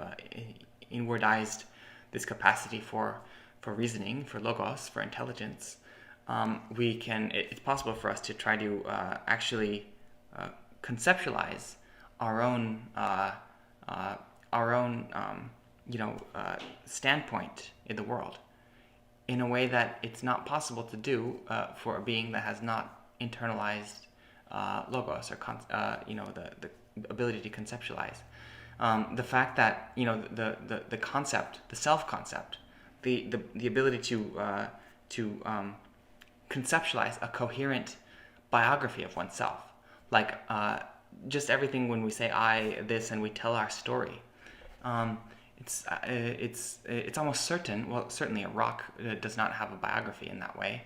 inwardized this capacity for reasoning, for logos, for intelligence, it's possible for us to try to actually conceptualize our own standpoint in the world in a way that it's not possible to do for a being that has not internalized logos or the ability to conceptualize. The fact that the concept, the self concept, the ability to conceptualize a coherent biography of oneself, like just everything when we say I this and we tell our story. It's almost certain. Well, certainly a rock does not have a biography in that way,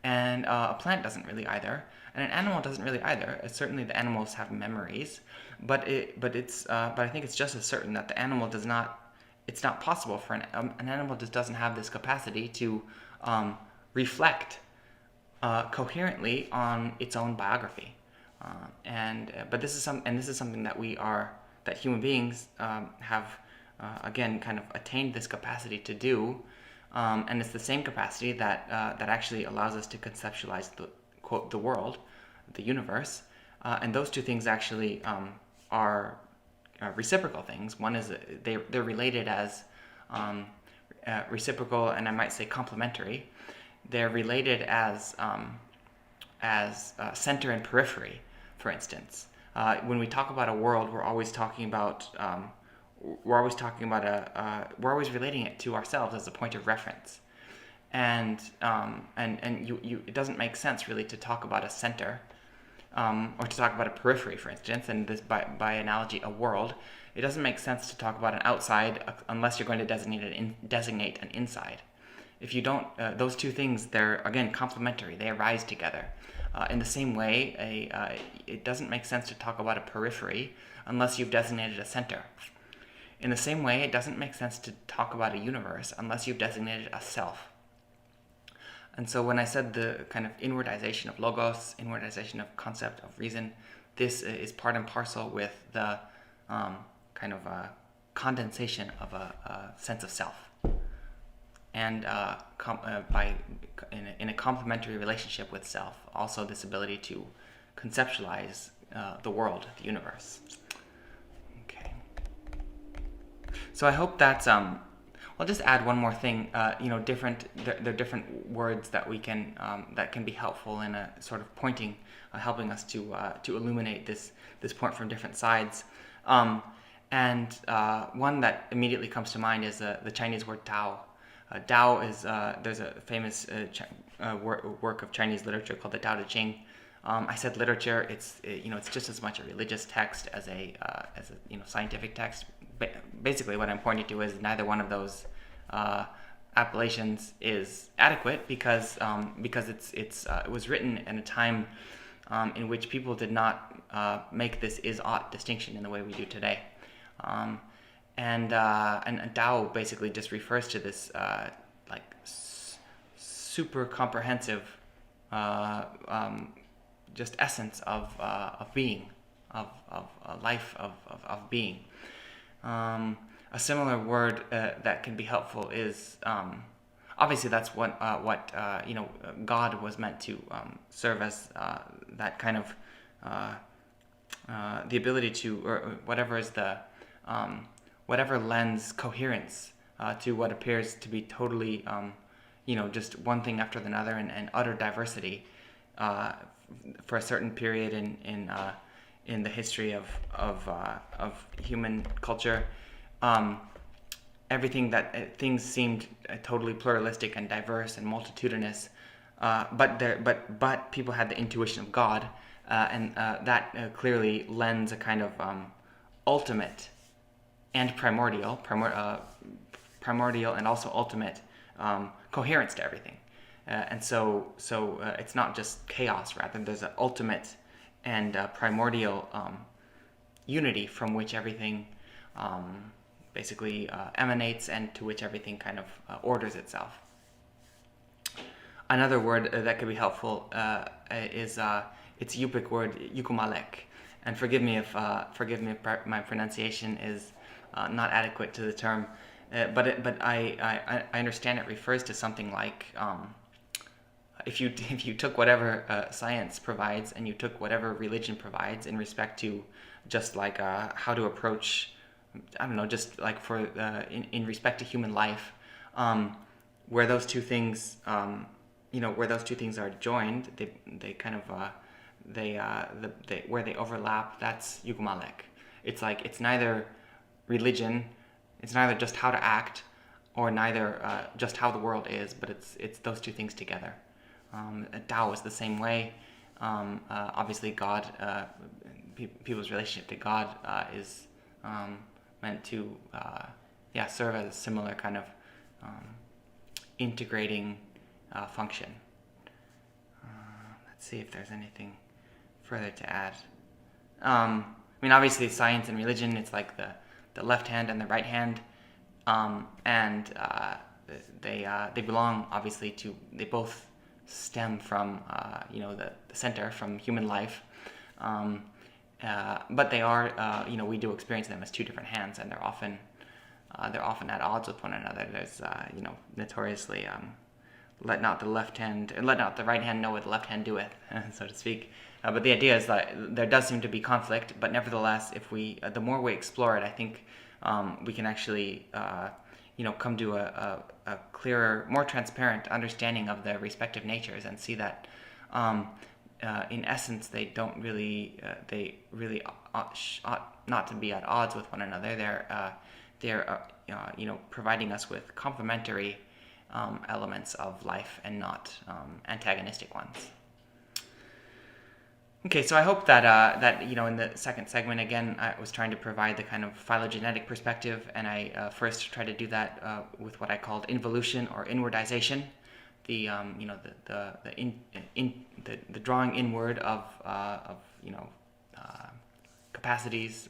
and a plant doesn't really either, and an animal doesn't really either. Certainly, the animals have memories, but I think it's just as certain that the animal does not. It's not possible for an animal just doesn't have this capacity to reflect coherently on its own biography, but this is something that human beings have. Again, kind of attained this capacity to do, and it's the same capacity that actually allows us to conceptualize the world, the universe, and those two things actually are reciprocal things. One is they're related as reciprocal, and I might say complementary. They're related as center and periphery. For instance, when we talk about a world, we're always relating it to ourselves as a point of reference, and it doesn't make sense really to talk about a center, or to talk about a periphery, for instance, and this by analogy a world. It doesn't make sense to talk about an outside unless you're going to designate an inside. If you don't, those two things, they're again complementary. They arise together. In the same way, it doesn't make sense to talk about a periphery unless you've designated a center. In the same way, it doesn't make sense to talk about a universe unless you've designated a self. And so when I said the kind of inwardization of logos, inwardization of concept, of reason, this is part and parcel with the kind of condensation of a sense of self. And in a complementary relationship with self, also this ability to conceptualize the world, the universe. Okay. So I hope that's I'll just add one more thing. There are different words that we can that can be helpful in a sort of pointing, helping us to illuminate this point from different sides. And one that immediately comes to mind is the Chinese word Tao. Tao is there's a famous work of Chinese literature called the Tao Te Ching. I said literature. It's just as much a religious text as a scientific text. Basically, what I'm pointing to is neither one of those appellations is adequate because it was written in a time in which people did not make this is-ought distinction in the way we do today. And Tao basically just refers to this super comprehensive just essence of being, of life, of being. A similar word that can be helpful is obviously that's what God was meant to serve as, that kind of the ability to, or whatever is the whatever lends coherence to what appears to be totally just one thing after another and utter diversity for a certain period in the history of human culture. Everything that things seemed totally pluralistic and diverse and multitudinous, but people had the intuition of God, and that clearly lends a kind of ultimate and primordial and also ultimate coherence to everything. And so it's not just chaos, rather there's an ultimate and primordial unity from which everything basically emanates and to which everything kind of orders itself. Another word that could be helpful is it's Yupik word Yugumalleq, and forgive me if my pronunciation is not adequate to the term, but I understand it refers to something like if you took whatever science provides and you took whatever religion provides in respect to just like how to approach I don't know, just like for in respect to human life, where those two things, where those two things are joined, they kind of where they overlap. That's Yugumalleq. It's like it's neither religion, it's neither just how to act, or neither just how the world is, but it's those two things together. Tao is the same way. Obviously, God, people's relationship to God is meant to serve as a similar kind of integrating function. Let's see if there's anything further to add. I mean, obviously, science and religion, it's like the left hand and the right hand, and they belong, obviously, to, they both stem from the center, from human life, but they are we do experience them as two different hands, and they're often at odds with one another. There's notoriously let not the right hand know what the left hand doeth, so to speak. But the idea is that there does seem to be conflict, but nevertheless, if we the more we explore it, I think we can actually come to a clearer, more transparent understanding of their respective natures, and see that in essence they ought not to be at odds with one another. They're providing us with complementary elements of life, and not antagonistic ones. Okay, so I hope that in the second segment, again, I was trying to provide the kind of phylogenetic perspective, and I first tried to do that with what I called involution or inwardization, the drawing inward of capacities,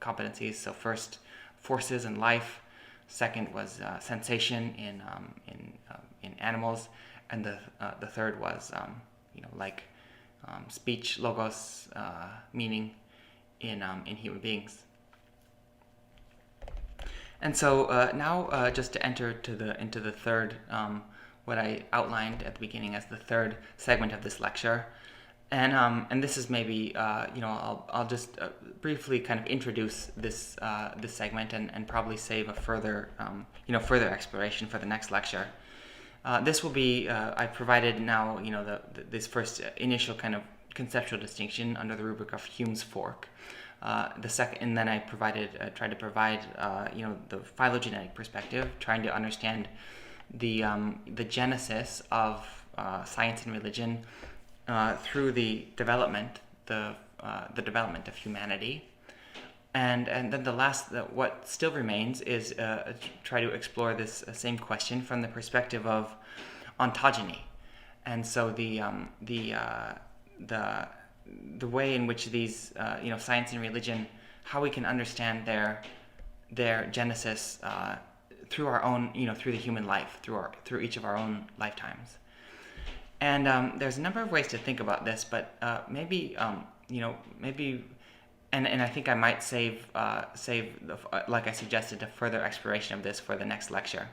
competencies. So first, forces in life. Second was sensation in animals, and the third was speech, logos, meaning in human beings. And so now, just to enter into the third, what I outlined at the beginning as the third segment of this lecture, and this is maybe I'll just briefly kind of introduce this segment, and probably save a further exploration for the next lecture. This will be I provided now this first initial kind of conceptual distinction under the rubric of Hume's fork. The second, and then I tried to provide the phylogenetic perspective, trying to understand the genesis of science and religion through the development of humanity. And then the last, what still remains is try to explore this same question from the perspective of ontogeny, and so the way in which these science and religion, how we can understand their genesis through our own through the human life, through each of our own lifetimes. And there's a number of ways to think about this, but maybe. And I think I might save like I suggested, a further exploration of this for the next lecture.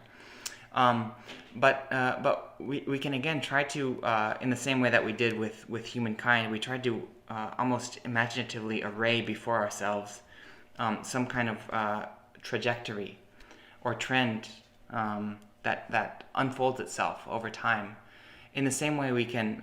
But we can again try to, in the same way that we did with humankind, we tried to almost imaginatively array before ourselves some kind of trajectory or trend that unfolds itself over time. In the same way, we can,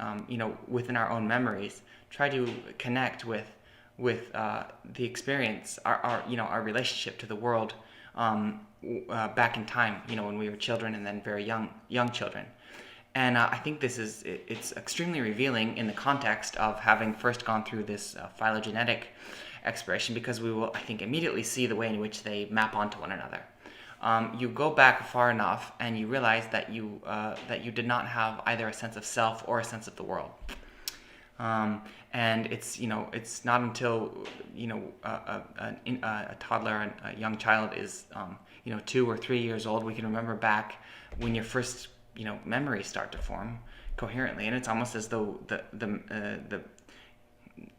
within our own memories, try to connect with the experience, our relationship to the world back in time, when we were children, and then very young children. And I think it's extremely revealing in the context of having first gone through this phylogenetic exploration, because we will, I think, immediately see the way in which they map onto one another. You go back far enough, and you realize that you did not have either a sense of self or a sense of the world. And it's not until a toddler, a young child is 2 or 3 years old, we can remember back when your first memories start to form coherently, and it's almost as though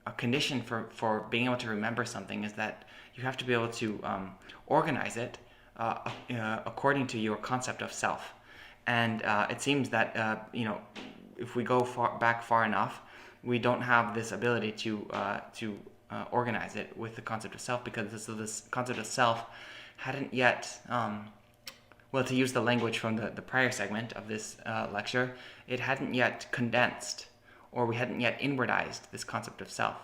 a condition for being able to remember something is that you have to be able to organize it according to your concept of self. And it seems that if we go far enough, we don't have this ability to organize it with the concept of self, because this concept of self hadn't yet, well, to use the language from the prior segment of this lecture, it hadn't yet condensed, or we hadn't yet inwardized this concept of self.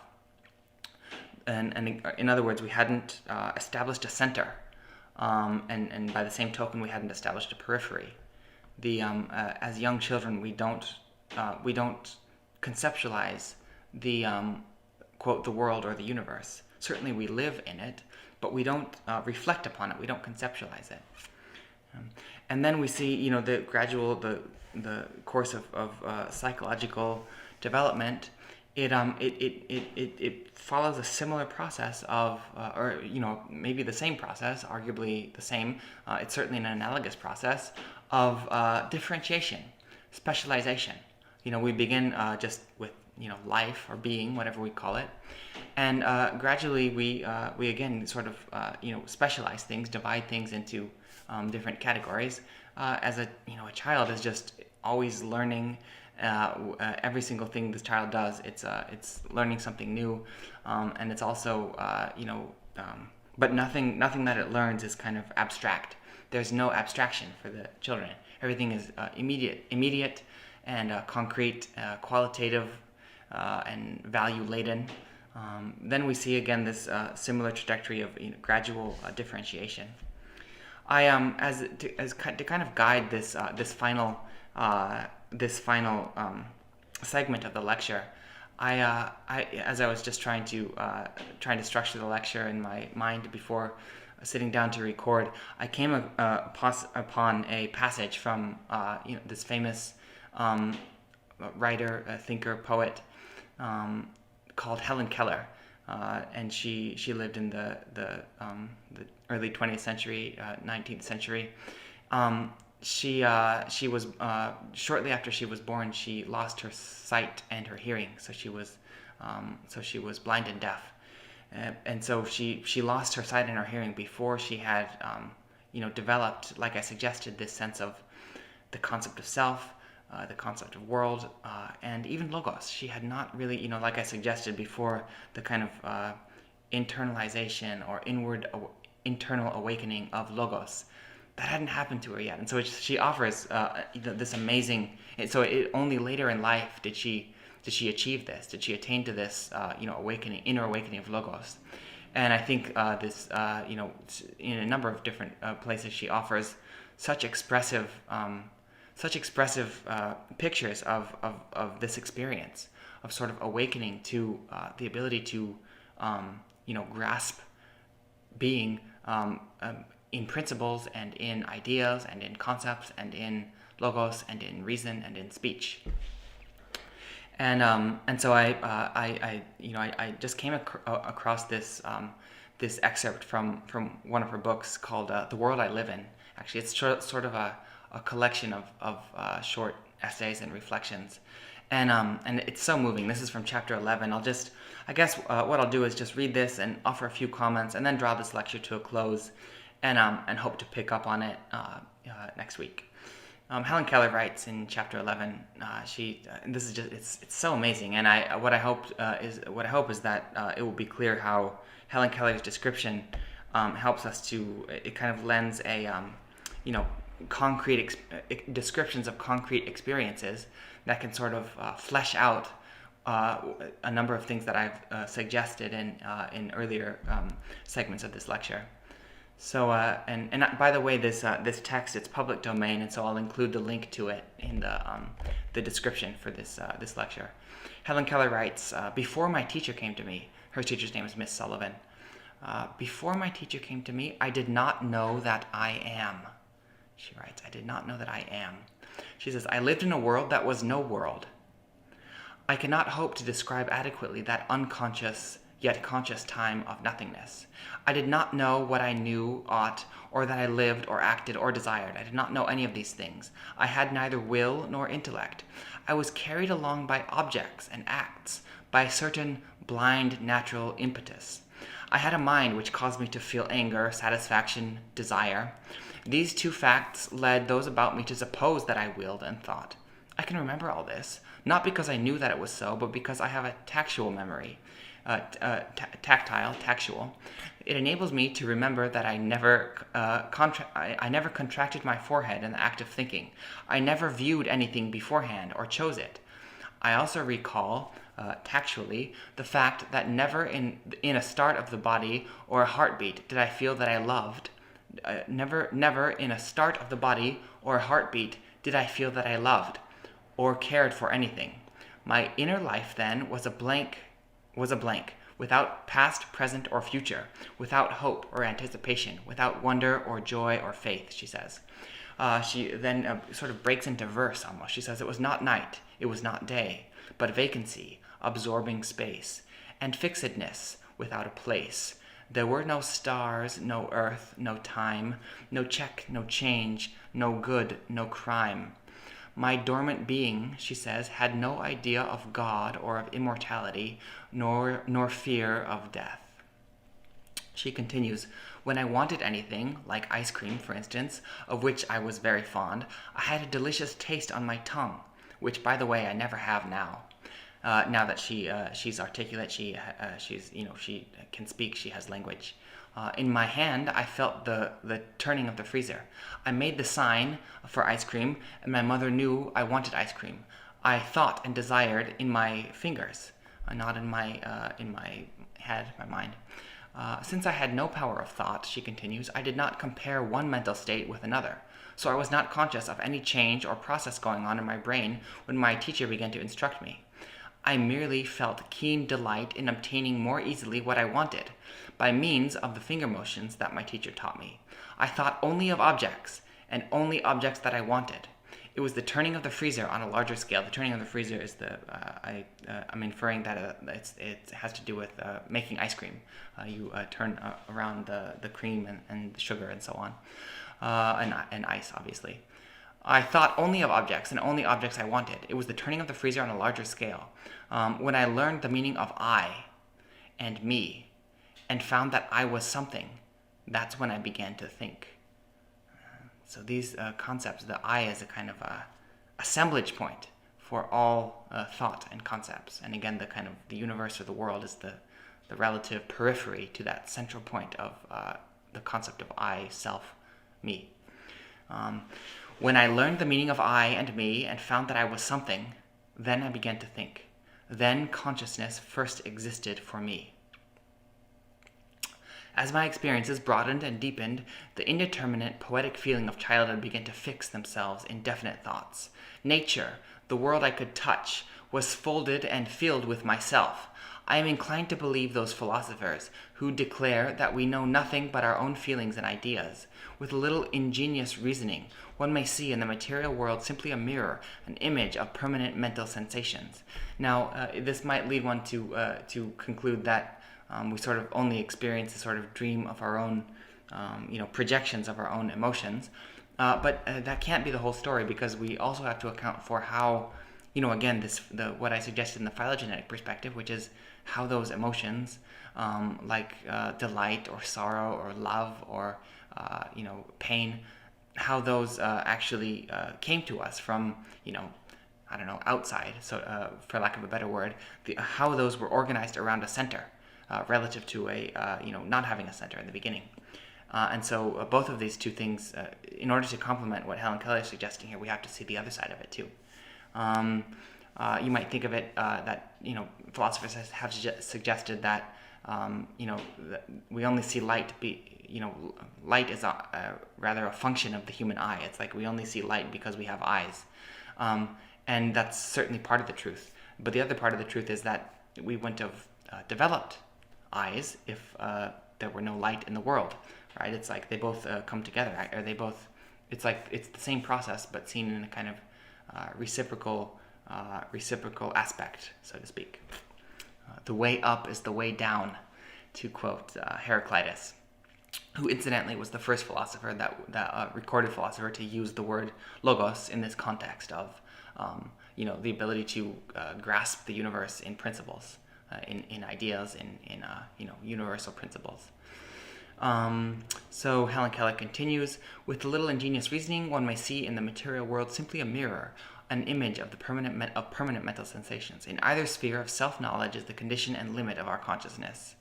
And in other words, we hadn't established a center, and by the same token, we hadn't established a periphery. As young children, we don't conceptualize the quote the world or the universe. Certainly, we live in it, but we don't reflect upon it. We don't conceptualize it. And then we see, the gradual the course of psychological development. It follows a similar process of, or maybe the same process, arguably the same. It's certainly an analogous process of differentiation, specialization. We begin just with life or being, whatever we call it, and gradually we again sort of specialize things, divide things into different categories. As a child is just always learning. Every single thing this child does, it's learning something new, and it's also but nothing that it learns is kind of abstract. There's no abstraction for the children. Everything is immediate and concrete, qualitative, and value laden. Then we see again this similar trajectory of gradual differentiation. I to kind of guide this final segment of the lecture, I as I was just trying to structure the lecture in my mind before sitting down to record, I came upon a passage from this famous writer, thinker, poet called Helen Keller, and she lived in the early 20th century, 19th century. She was shortly after she was born, she lost her sight and her hearing, so she was blind and deaf, and so she lost her sight and her hearing before she had developed, like I suggested, this sense of the concept of self, the concept of world, and even logos. She had not really, like I suggested before, the kind of internalization or internal awakening of logos. That hadn't happened to her yet, and so she offers this amazing. So only later in life did she achieve this. Did she attain to this inner awakening of logos? And I think this in a number of different places she offers such expressive pictures of this experience of sort of awakening to the ability to grasp being. In principles and in ideas and in concepts and in logos and in reason and in speech, and so I just came across this excerpt from one of her books called "The World I Live In." Actually, it's sort of a collection of short essays and reflections, and it's so moving. This is from chapter 11. I guess what I'll do is just read this and offer a few comments, and then draw this lecture to a close. And hope to pick up on it next week. Helen Keller writes in chapter 11. This is just it's so amazing, and what I hope is that it will be clear how Helen Keller's description helps us to. It kind of lends a concrete descriptions of concrete experiences that can sort of flesh out a number of things that I've suggested in earlier segments of this lecture. So, and by the way, this text, it's public domain, and so I'll include the link to it in the description for this lecture. Helen Keller writes, before my teacher came to me, her teacher's name is Miss Sullivan. Before my teacher came to me, I did not know that I am. She writes, I did not know that I am. She says, I lived in a world that was no world. I cannot hope to describe adequately that unconscious yet conscious time of nothingness. I did not know what I knew, ought, or that I lived, or acted, or desired. I did not know any of these things. I had neither will nor intellect. I was carried along by objects and acts, by a certain blind natural impetus. I had a mind which caused me to feel anger, satisfaction, desire. These two facts led those about me to suppose that I willed and thought. I can remember all this, not because I knew that it was so, but because I have a tactual memory, tactual. It enables me to remember that I never contracted my forehead in the act of thinking. I never viewed anything beforehand or chose it. I also recall, tactually, the fact that never in a start of the body or a heartbeat did I feel that I loved. Never in a start of the body or a heartbeat did I feel that I loved or cared for anything. My inner life then was a blank, without past, present, or future, without hope or anticipation, without wonder or joy or faith, she says. She then sort of breaks into verse almost. She says, it was not night, it was not day, but vacancy, absorbing space, and fixedness without a place. There were no stars, no earth, no time, no check, no change, no good, no crime. My dormant being, she says, had no idea of God or of immortality, nor fear of death. She continues, when I wanted anything, like ice cream, for instance, of which I was very fond, I had a delicious taste on my tongue, which, by the way, I never have now. Now that she's articulate, she can speak, she has language. In my hand, I felt the turning of the freezer. I made the sign for ice cream, and my mother knew I wanted ice cream. I thought and desired in my fingers, not in my head, my mind. Since I had no power of thought, she continues, I did not compare one mental state with another. So I was not conscious of any change or process going on in my brain when my teacher began to instruct me. I merely felt keen delight in obtaining more easily what I wanted, by means of the finger motions that my teacher taught me. I thought only of objects, and only objects that I wanted. It was the turning of the freezer on a larger scale. The turning of the freezer is I'm inferring that it has to do with making ice cream. You turn around the cream and the sugar and so on, and ice, obviously. I thought only of objects and only objects I wanted. It was the turning of the freezer on a larger scale. When I learned the meaning of I and me and found that I was something, that's when I began to think. So these concepts, the I is a kind of assemblage point for all thought and concepts. And again, the universe or the world is the relative periphery to that central point of the concept of I, self, me. When I learned the meaning of I and me and found that I was something, then I began to think. Then consciousness first existed for me. As my experiences broadened and deepened, the indeterminate poetic feeling of childhood began to fix themselves in definite thoughts. Nature, the world I could touch, was folded and filled with myself. I am inclined to believe those philosophers who declare that we know nothing but our own feelings and ideas. With a little ingenious reasoning, one may see in the material world simply a mirror, an image of permanent mental sensations. Now, this might lead one to conclude that we sort of only experience a sort of dream of our own, projections of our own emotions. But that can't be the whole story, because we also have to account for how, again, what I suggested in the phylogenetic perspective, which is how those emotions, like delight or sorrow or love or pain, how those actually came to us from, outside. So, for lack of a better word, how those were organized around a center. Relative to not having a center in the beginning. And so both of these two things, in order to complement what Helen Keller is suggesting here, we have to see the other side of it too. You might think of it that, philosophers have suggested that, we only see light light is rather a function of the human eye. It's like we only see light because we have eyes. And that's certainly part of the truth. But the other part of the truth is that we wouldn't have developed eyes if there were no light in the world, right? It's like they both come together, right? Or they both, it's like it's the same process but seen in a kind of reciprocal aspect, so to speak. The way up is the way down, to quote Heraclitus, who incidentally was the first philosopher that recorded philosopher to use the word logos in this context of the ability to grasp the universe in principles. In ideas, in universal principles. So Helen Keller continues, with a little ingenious reasoning, one may see in the material world simply a mirror, an image of the permanent mental sensations. In either sphere of self-knowledge is the condition and limit of our consciousness.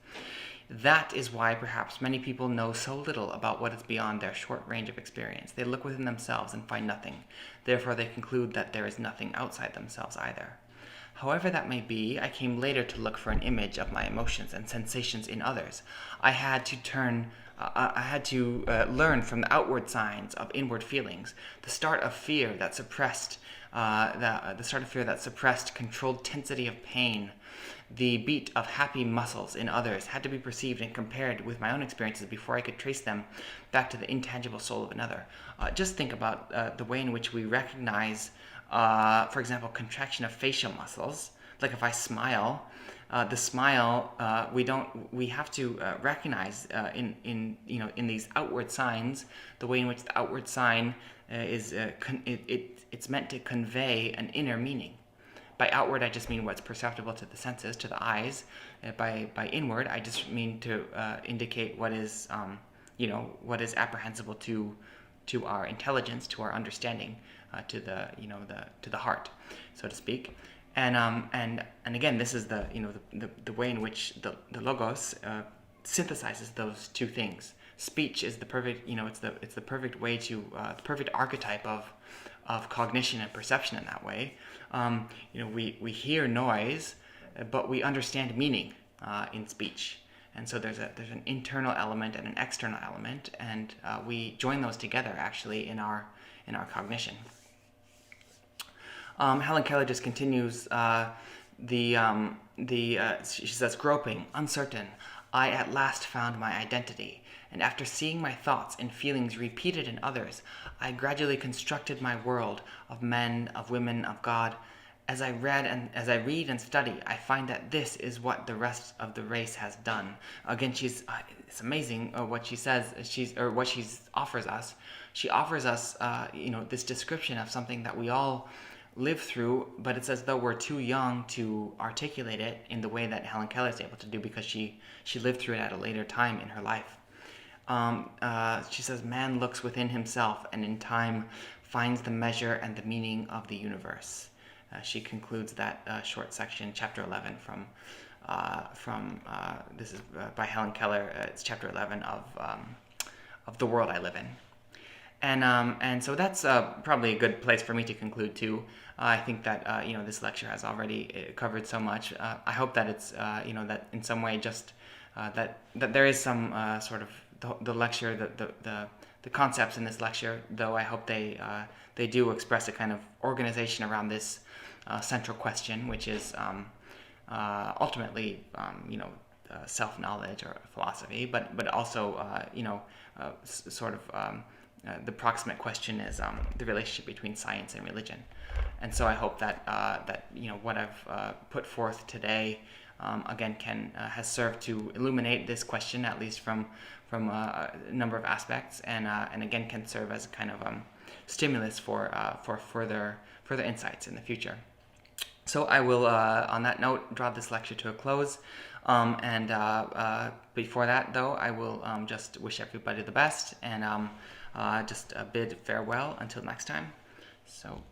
That is why perhaps many people know so little about what is beyond their short range of experience. They look within themselves and find nothing. Therefore, they conclude that there is nothing outside themselves either. However that may be, I came later to look for an image of my emotions and sensations in others. I had to learn from the outward signs of inward feelings, the start of fear that suppressed, controlled tensity of pain. The beat of happy muscles in others had to be perceived and compared with my own experiences before I could trace them back to the intangible soul of another. Just think about the way in which we recognize, for example, contraction of facial muscles. Like if I smile, the smile we have to recognize in these outward signs, the way in which the outward sign it's meant to convey an inner meaning. By outward, I just mean what's perceptible to the senses, to the eyes. By inward, I just mean to indicate what is apprehensible to our intelligence, to our understanding, to the heart, so to speak. And again, this is the way in which the logos synthesizes those two things. Speech is the perfect, it's the perfect way to the perfect archetype of cognition and perception in that way. We hear noise, but we understand meaning in speech, and so there's an internal element and an external element, and we join those together actually in our cognition. Helen Keller just continues. She says, groping, uncertain, I at last found my identity, and after seeing my thoughts and feelings repeated in others, I gradually constructed my world of men, of women, of God. As I read and study, I find that this is what the rest of the race has done. Again, it's amazing what she says. What she offers us. She offers us, this description of something that we all live through, but it's as though we're too young to articulate it in the way that Helen Keller is able to do, because she lived through it at a later time in her life. She says, man looks within himself and in time finds the measure and the meaning of the universe. She concludes that short section, chapter 11, this is by Helen Keller. It's chapter 11 of The World I Live In. And so that's probably a good place for me to conclude too. I think that this lecture has already covered so much. I hope that it's that in some way just that there is some sort of the lecture, the concepts in this lecture, though I hope they do express a kind of organization around this central question, which is ultimately self-knowledge or philosophy, but also the approximate question is the relationship between science and religion. And so I hope that what I've put forth today again has served to illuminate this question, at least from a number of aspects, and again can serve as a kind of stimulus for further insights in the future. So I will, on that note, draw this lecture to a close. And before that, though, I will just wish everybody the best and just bid farewell until next time. So.